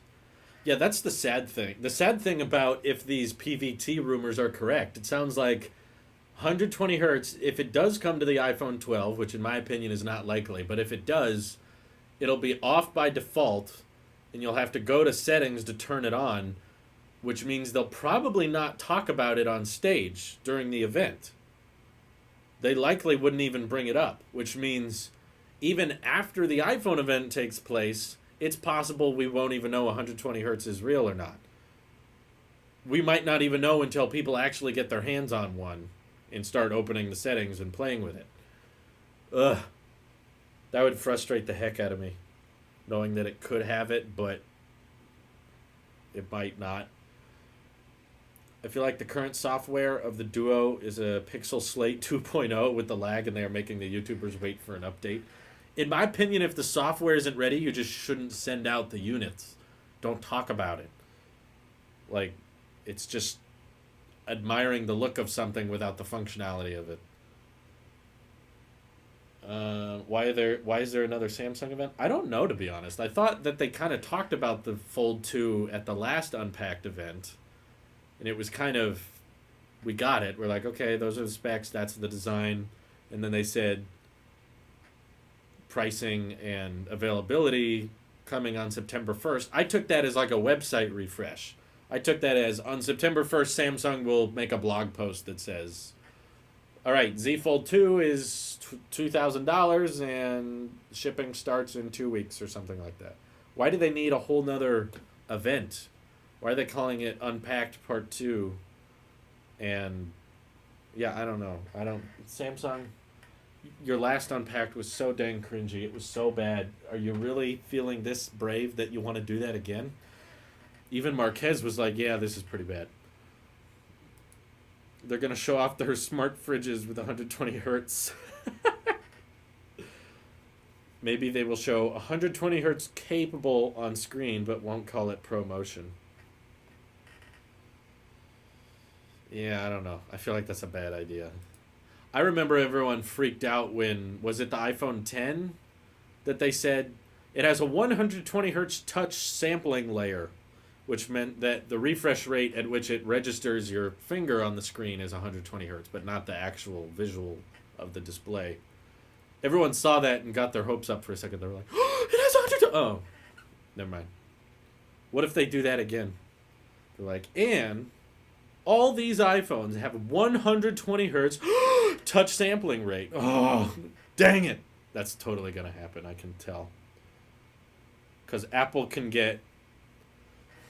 Yeah, that's the sad thing. The sad thing about if these PVT rumors are correct, it sounds like 120 hertz, if it does come to the iPhone 12, which in my opinion is not likely, but if it does, it'll be off by default, and you'll have to go to settings to turn it on, which means they'll probably not talk about it on stage during the event. They likely wouldn't even bring it up, which means even after the iPhone event takes place, it's possible we won't even know 120 hertz is real or not. We might not even know until people actually get their hands on one and start opening the settings and playing with it. Ugh. That would frustrate the heck out of me, knowing that it could have it, but it might not. I feel like the current software of the Duo is a Pixel Slate 2.0 with the lag, and they are making the YouTubers wait for an update. In my opinion, if the software isn't ready, you just shouldn't send out the units. Don't talk about it. Like, it's just admiring the look of something without the functionality of it. Why is there another Samsung event? I don't know, to be honest. I thought that they kind of talked about the Fold 2 at the last Unpacked event. And it was kind of, we got it. We're like, okay, those are the specs, that's the design. And then they said pricing and availability coming on September 1st. I took that as like a website refresh. I took that as on September 1st, Samsung will make a blog post that says, all right, Z Fold 2 is $2,000 and shipping starts in 2 weeks or something like that. Why do they need a whole nother event? Why are they calling it Unpacked Part 2? And, yeah, I don't know. Samsung, your last Unpacked was so dang cringy. It was so bad. Are you really feeling this brave that you want to do that again? Even Marquez was like, yeah, this is pretty bad. They're going to show off their smart fridges with 120 hertz. Maybe they will show 120 hertz capable on screen, but won't call it ProMotion. Yeah, I don't know. I feel like that's a bad idea. I remember everyone freaked out when, was it the iPhone 10 that they said it has a 120 hertz touch sampling layer, which meant that the refresh rate at which it registers your finger on the screen is 120 hertz, but not the actual visual of the display. Everyone saw that and got their hopes up for a second. They were like, oh, it has 100. Oh, never mind. What if they do that again? They're like, and all these iPhones have 120 hertz touch sampling rate. Oh, dang it. That's totally going to happen, I can tell. Because Apple can get...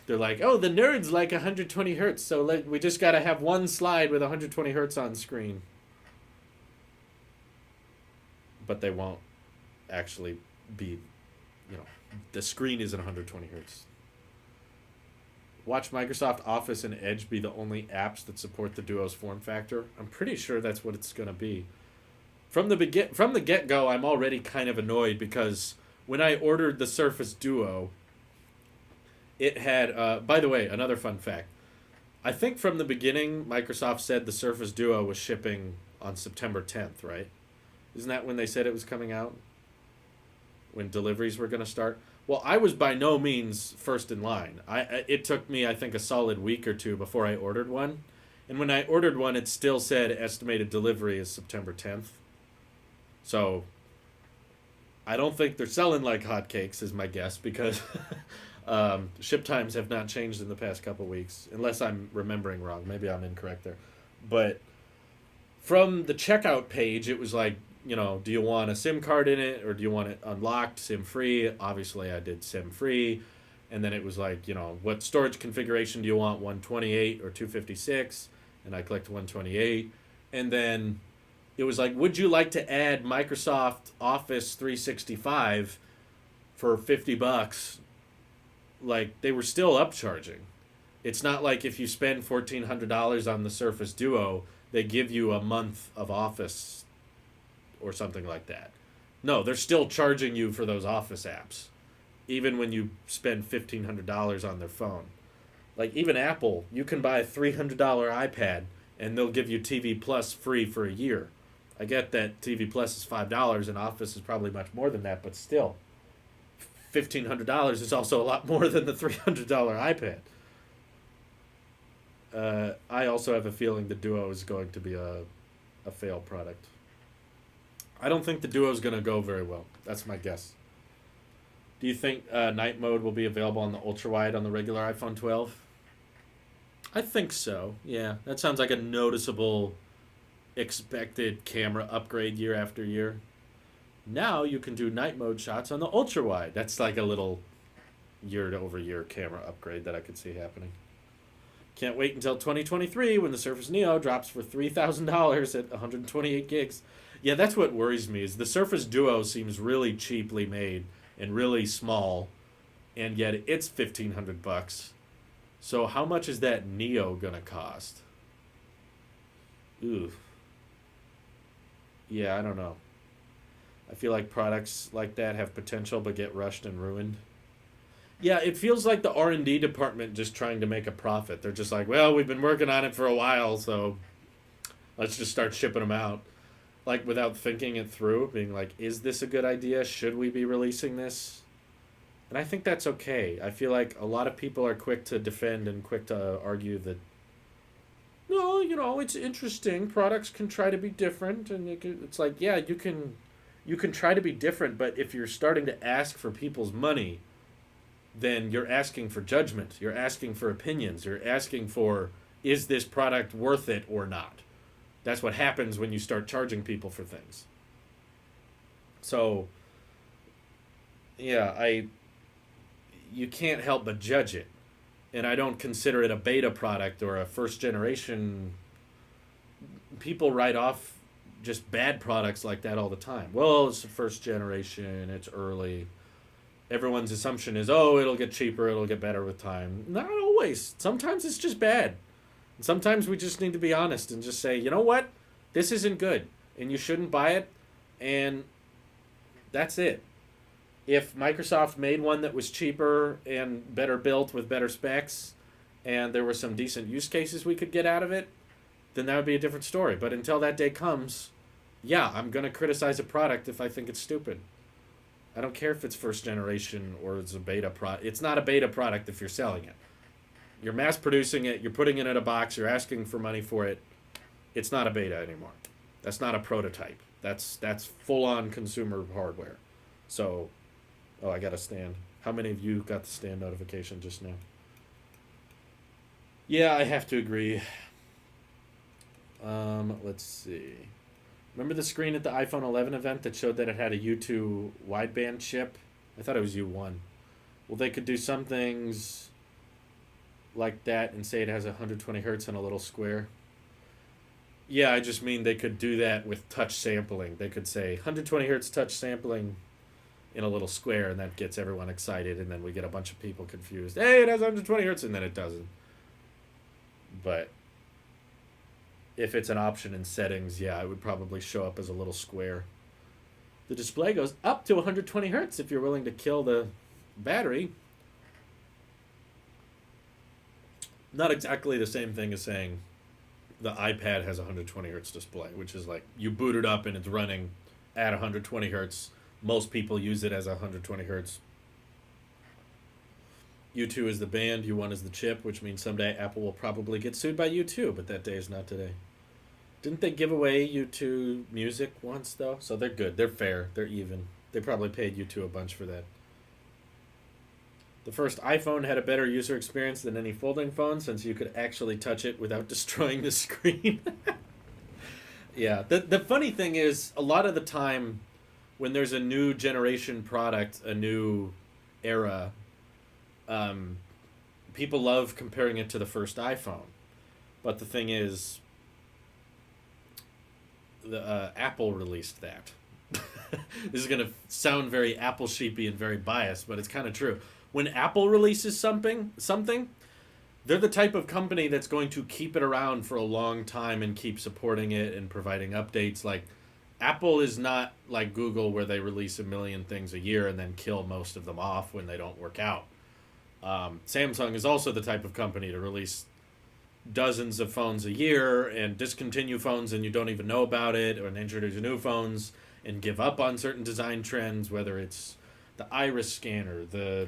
They're like, oh, the nerds like 120 hertz, so we just got to have one slide with 120 hertz on screen. But they won't actually be, the screen isn't 120 hertz. Watch Microsoft Office and Edge be the only apps that support the Duo's form factor. I'm pretty sure that's what it's going to be. From the get-go, I'm already kind of annoyed because when I ordered the Surface Duo, it had, by the way, another fun fact. I think from the beginning, Microsoft said the Surface Duo was shipping on September 10th, right? Isn't that when they said it was coming out? When deliveries were going to start? Well, I was by no means first in line. It took me, I think, a solid week or two before I ordered one. And when I ordered one, it still said estimated delivery is September 10th. So, I don't think they're selling like hotcakes, is my guess, because ship times have not changed in the past couple weeks, unless I'm remembering wrong. Maybe I'm incorrect there. But from the checkout page, it was like, do you want a SIM card in it or do you want it unlocked, SIM free? Obviously, I did SIM free. And then it was like, what storage configuration do you want, 128 or 256? And I clicked 128. And then it was like, would you like to add Microsoft Office 365 for $50? Like, they were still upcharging. It's not like if you spend $1,400 on the Surface Duo, they give you a month of Office or something like that. No, they're still charging you for those Office apps, even when you spend $1,500 on their phone. Like, even Apple, you can buy a $300 iPad, and they'll give you TV Plus free for a year. I get that TV Plus is $5, and Office is probably much more than that, but still, $1,500 is also a lot more than the $300 iPad. I also have a feeling the Duo is going to be a failed product. I don't think the Duo is going to go very well. That's my guess. Do you think night mode will be available on the ultra-wide on the regular iPhone 12? I think so, yeah. That sounds like a noticeable expected camera upgrade year after year. Now you can do night mode shots on the ultra-wide. That's like a little year-over-year camera upgrade that I could see happening. Can't wait until 2023 when the Surface Neo drops for $3,000 at 128 gigs. Yeah, that's what worries me, is the Surface Duo seems really cheaply made and really small, and yet it's $1,500. So how much is that Neo gonna cost? Ooh. Yeah, I don't know. I feel like products like that have potential but get rushed and ruined. Yeah, it feels like the R&D department just trying to make a profit. They're just like, well, we've been working on it for a while, so let's just start shipping them out. Like, without thinking it through, being like, is this a good idea? Should we be releasing this? And I think that's okay. I feel like a lot of people are quick to defend and quick to argue that, no, it's interesting. Products can try to be different. And it's like, yeah, you can try to be different, but if you're starting to ask for people's money, then you're asking for judgment. You're asking for opinions. You're asking for, is this product worth it or not? That's what happens when you start charging people for things. So, yeah, you can't help but judge it. And I don't consider it a beta product or a first generation. People write off just bad products like that all the time. Well, it's the first generation, it's early. Everyone's assumption is, it'll get cheaper, it'll get better with time. Not always. Sometimes it's just bad. Sometimes we just need to be honest and just say, you know what? This isn't good, and you shouldn't buy it, and that's it. If Microsoft made one that was cheaper and better built with better specs, and there were some decent use cases we could get out of it, then that would be a different story. But until that day comes, yeah, I'm going to criticize a product if I think it's stupid. I don't care if it's first generation or it's a beta product. It's not a beta product if you're selling it. You're mass producing it, you're putting it in a box, you're asking for money for it. It's not a beta anymore. That's not a prototype. That's full-on consumer hardware. So, I got a stand. How many of you got the stand notification just now? Yeah, I have to agree. Let's see. Remember the screen at the iPhone 11 event that showed that it had a U2 wideband chip? I thought it was U1. Well, they could do some things like that and say it has 120 hertz in a little square. Yeah, I just mean they could do that with touch sampling. They could say 120 hertz touch sampling in a little square, and that gets everyone excited, and then we get a bunch of people confused. Hey, it has 120 hertz, and then it doesn't. But if it's an option in settings, yeah, it would probably show up as a little square. The display goes up to 120 hertz if you're willing to kill the battery. Not exactly the same thing as saying the iPad has a 120 hertz display, which is like you boot it up and it's running at 120 hertz. Most people use it as 120 hertz. U2 is the band, U1 is the chip, which means someday Apple will probably get sued by U2, but that day is not today. Didn't they give away U2 music once, though? So they're good. They're fair. They're even. They probably paid U2 a bunch for that. The first iPhone had a better user experience than any folding phone since you could actually touch it without destroying the screen. Yeah. The funny thing is, a lot of the time when there's a new generation product, a new era, people love comparing it to the first iPhone. But the thing is, Apple released that. This is going to sound very Apple sheepy and very biased, but it's kind of true. When Apple releases something, they're the type of company that's going to keep it around for a long time and keep supporting it and providing updates. Like, Apple is not like Google where they release a million things a year and then kill most of them off when they don't work out. Samsung is also the type of company to release dozens of phones a year and discontinue phones and you don't even know about it, or introduce new phones and give up on certain design trends, whether it's the iris scanner, the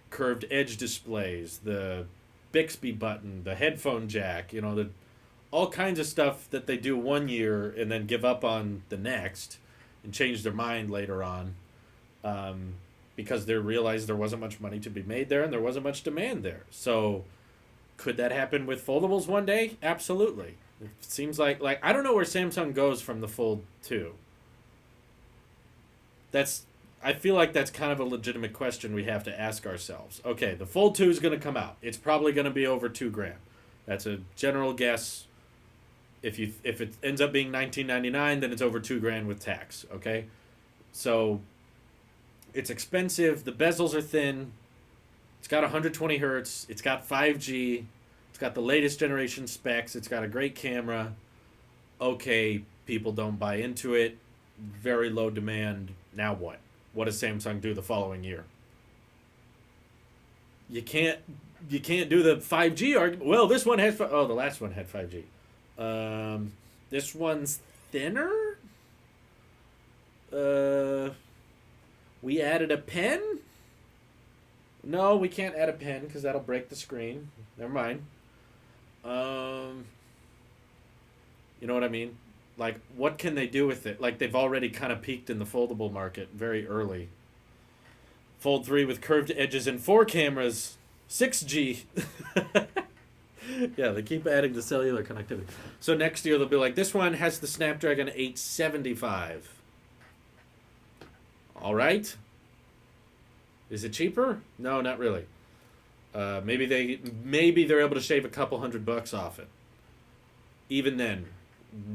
curved edge displays, the Bixby button, the headphone jack, all kinds of stuff that they do one year and then give up on the next and change their mind later on, because they realized there wasn't much money to be made there and there wasn't much demand there. So could that happen with foldables one day? Absolutely. It seems like I don't know where Samsung goes from the Fold 2. I feel like that's kind of a legitimate question we have to ask ourselves. Okay, the Fold 2 is going to come out. It's probably going to be over $2,000. That's a general guess. If it ends up being $19.99, then it's over $2,000 with tax. Okay, so it's expensive. The bezels are thin. It's got 120 hertz. It's got 5G. It's got the latest generation specs. It's got a great camera. Okay, people don't buy into it. Very low demand. Now what? What does Samsung do the following year? You can't do the 5G argument. Well, this one has. The last one had 5G. This one's thinner. We added a pen. No, we can't add a pen because that'll break the screen. Never mind. You know what I mean? Like, what can they do with it? Like, they've already kind of peaked in the foldable market very early. Fold 3 with curved edges and 4 cameras. 6G. Yeah, they keep adding the cellular connectivity. So next year they'll be like, this one has the Snapdragon 875. All right. Is it cheaper? No, not really. Maybe they're able to shave a couple $100 off it. Even then,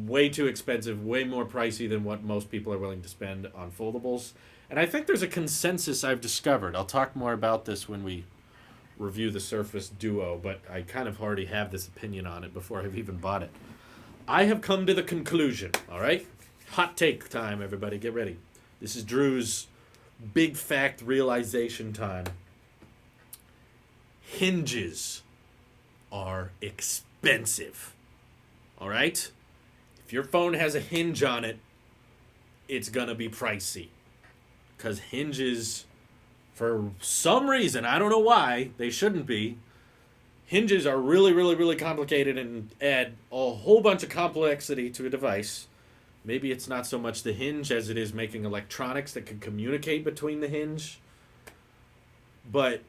way too expensive, way more pricey than what most people are willing to spend on foldables. And I think there's a consensus I've discovered. I'll talk more about this when we review the Surface Duo, but I kind of already have this opinion on it before I've even bought it. I have come to the conclusion, all right? Hot take time, everybody. Get ready. This is Drew's big fact realization time. Hinges are expensive, all right? If your phone has a hinge on it, it's going to be pricey. Because hinges, for some reason, I don't know why, they shouldn't be. Hinges are really, really, really complicated and add a whole bunch of complexity to a device. Maybe it's not so much the hinge as it is making electronics that can communicate between the hinge. But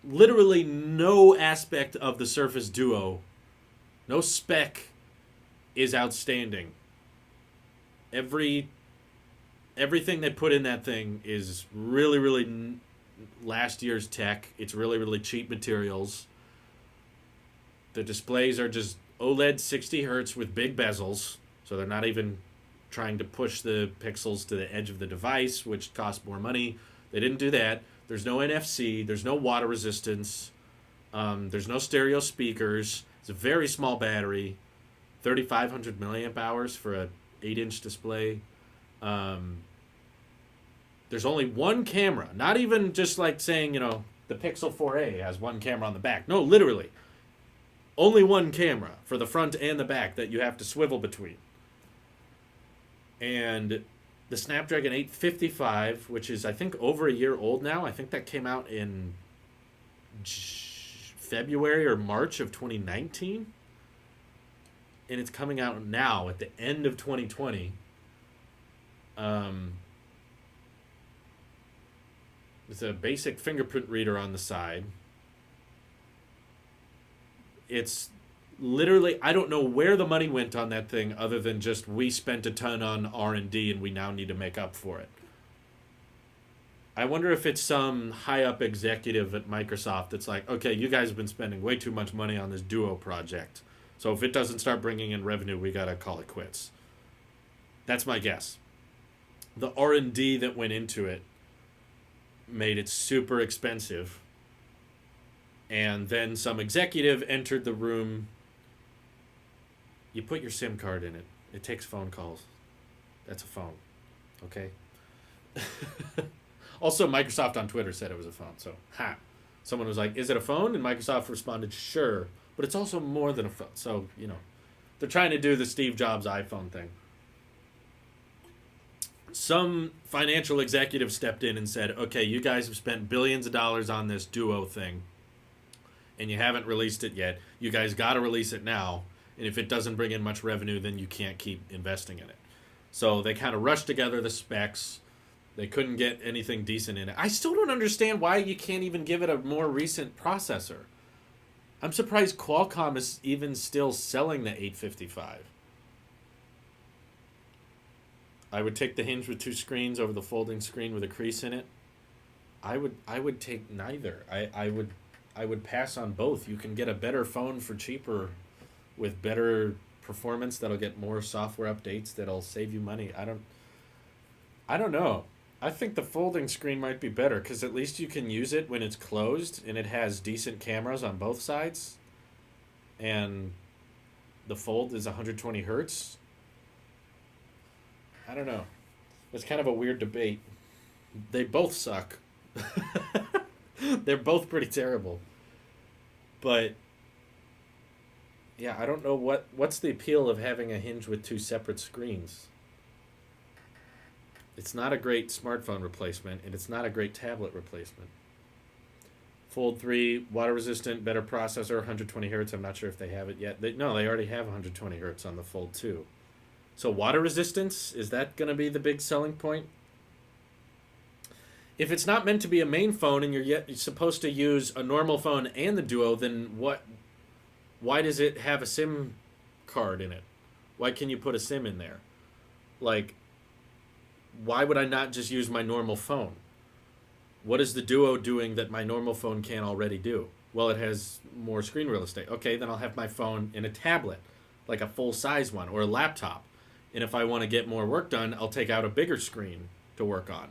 literally no aspect of the Surface Duo, no spec is outstanding. Every everything they put in that thing is really, really last year's tech. It's really, really cheap materials. The displays are just OLED 60 hertz with big bezels, so they're not even trying to push the pixels to the edge of the device, which costs more money. They didn't do that. There's no NFC. There's no water resistance. There's no stereo speakers. It's a very small battery, 3,500 milliamp hours for a 8-inch display. There's only one camera. Not even just like saying, the Pixel 4a has one camera on the back. No, literally. Only one camera for the front and the back that you have to swivel between. And the Snapdragon 855, which is, I think, over a year old now. I think that came out in February or March of 2019. And it's coming out now at the end of 2020. It's a basic fingerprint reader on the side. It's literally, I don't know where the money went on that thing other than just we spent a ton on R&D and we now need to make up for it. I wonder if it's some high-up executive at Microsoft that's like, okay, you guys have been spending way too much money on this Duo project. So if it doesn't start bringing in revenue, we got to call it quits. That's my guess. The R&D that went into it made it super expensive. And then some executive entered the room. You put your SIM card in it. It takes phone calls. That's a phone. Okay? Also, Microsoft on Twitter said it was a phone. So, someone was like, is it a phone? And Microsoft responded, sure. But it's also more than a phone. So, they're trying to do the Steve Jobs iPhone thing. Some financial executive stepped in and said, okay, you guys have spent billions of dollars on this Duo thing, and you haven't released it yet. You guys got to release it now. And if it doesn't bring in much revenue, then you can't keep investing in it. So they kind of rushed together the specs. They couldn't get anything decent in it. I still don't understand why you can't even give it a more recent processor. I'm surprised Qualcomm is even still selling the 855. I would take the Hinge with 2 screens over the folding screen with a crease in it. I would take neither. I would pass on both. You can get a better phone for cheaper with better performance that'll get more software updates that'll save you money. I don't know. I think the folding screen might be better because at least you can use it when it's closed and it has decent cameras on both sides. And the fold is 120 hertz. I don't know. It's kind of a weird debate. They both suck. They're both pretty terrible. But yeah, I don't know what's the appeal of having a Hinge with 2 separate screens. It's not a great smartphone replacement, and it's not a great tablet replacement. Fold 3, water resistant, better processor, 120 hertz. I'm not sure if they have it yet. They already have 120 hertz on the Fold 2. So water resistance, is that going to be the big selling point? If it's not meant to be a main phone and you're supposed to use a normal phone and the Duo, then why does it have a SIM card in it? Why can you put a SIM in there? Like, why would I not just use my normal phone? What is the Duo doing that my normal phone can't already do? Well, it has more screen real estate. Okay, then I'll have my phone in a tablet, like a full-size one, or a laptop. And if I want to get more work done, I'll take out a bigger screen to work on.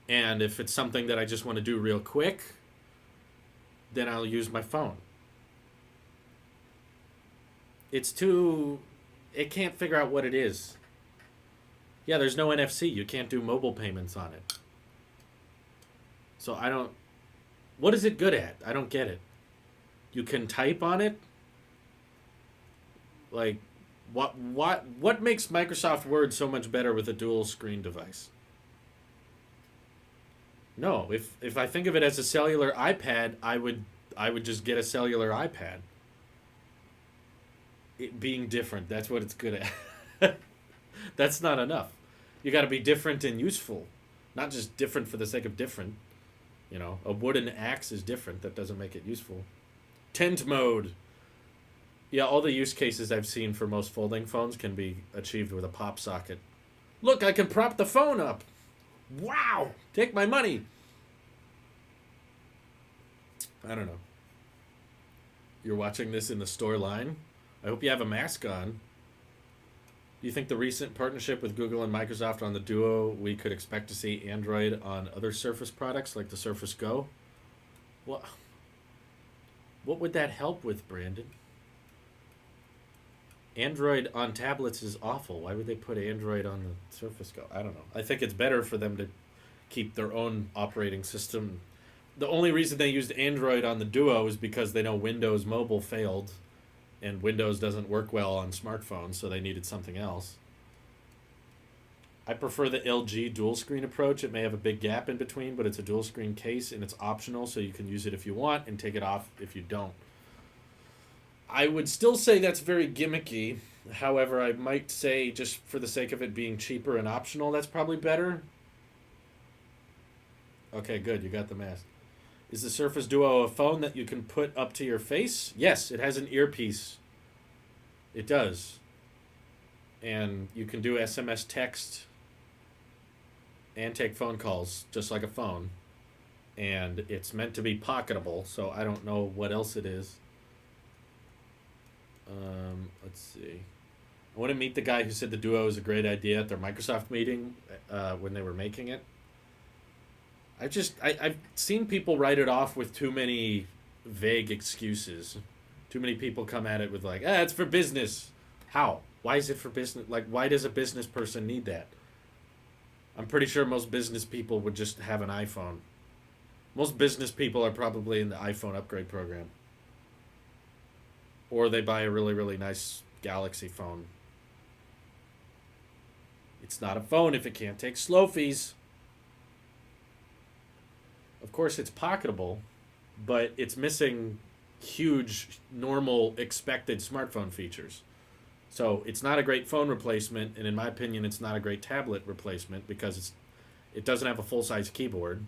And if it's something that I just want to do real quick, then I'll use my phone. It can't figure out what it is. Yeah, there's no NFC. You can't do mobile payments on it. So what is it good at? I don't get it. You can type on it? Like, what makes Microsoft Word so much better with a dual screen device? No, if I think of it as a cellular iPad, I would just get a cellular iPad. It being different, that's what it's good at. That's not enough. You got to be different and useful, not just different for the sake of different. A wooden axe is different. That doesn't make it useful. Tent mode. Yeah, all the use cases I've seen for most folding phones can be achieved with a pop socket. Look, I can prop the phone up. Wow! Take my money. I don't know. You're watching this in the store line? I hope you have a mask on. Do you think the recent partnership with Google and Microsoft on the Duo, we could expect to see Android on other Surface products like the Surface Go? What would that help with, Brandon? Android on tablets is awful. Why would they put Android on the Surface Go? I don't know. I think it's better for them to keep their own operating system. The only reason they used Android on the Duo is because they know Windows Mobile failed and Windows doesn't work well on smartphones, so they needed something else. I prefer the LG dual screen approach. It may have a big gap in between, but it's a dual screen case and it's optional, so you can use it if you want and take it off if you don't. I would still say that's very gimmicky. However, I might say, just for the sake of it being cheaper and optional, that's probably better. Okay, good. You got the mask. Is the Surface Duo a phone that you can put up to your face? Yes, it has an earpiece. It does. And you can do SMS text and take phone calls just like a phone. And it's meant to be pocketable, so I don't know what else it is. Let's see. I want to meet the guy who said the Duo is a great idea at their Microsoft meeting when they were making it. I've seen people write it off with too many vague excuses. Too many people come at it with like, it's for business. How? Why is it for business? Like, why does a business person need that? I'm pretty sure most business people would just have an iPhone. Most business people are probably in the iPhone upgrade program. Or they buy a really, really nice Galaxy phone. It's not a phone if it can't take slow fees. Of course, it's pocketable, but it's missing huge, normal, expected smartphone features. So it's not a great phone replacement, and in my opinion, it's not a great tablet replacement because it doesn't have a full-size keyboard.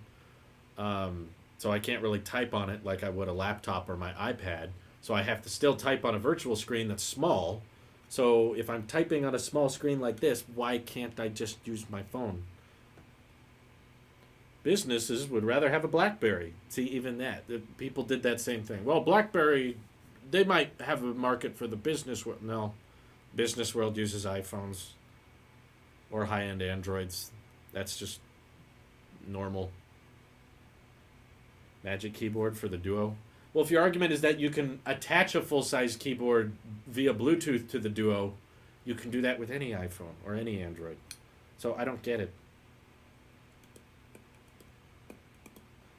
So I can't really type on it like I would a laptop or my iPad. So I have to still type on a virtual screen that's small. So if I'm typing on a small screen like this, why can't I just use my phone? Businesses would rather have a BlackBerry. See, even that. People did that same thing. Well, BlackBerry, they might have a market for the business world. No. Business world uses iPhones or high-end Androids. That's just normal. Magic Keyboard for the Duo. Well, if your argument is that you can attach a full-size keyboard via Bluetooth to the Duo, you can do that with any iPhone or any Android. So I don't get it.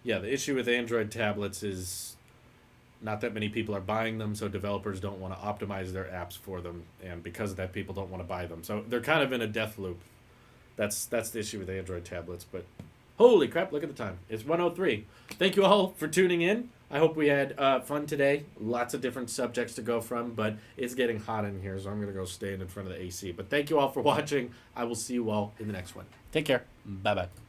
Yeah, the issue with Android tablets is not that many people are buying them, so developers don't want to optimize their apps for them, and because of that, people don't want to buy them. So they're kind of in a death loop. That's the issue with Android tablets. But holy crap, look at the time. It's 1:03. Thank you all for tuning in. I hope we had fun today. Lots of different subjects to go from, but it's getting hot in here, so I'm going to go stand in front of the AC. But thank you all for watching. I will see you all in the next one. Take care. Bye-bye.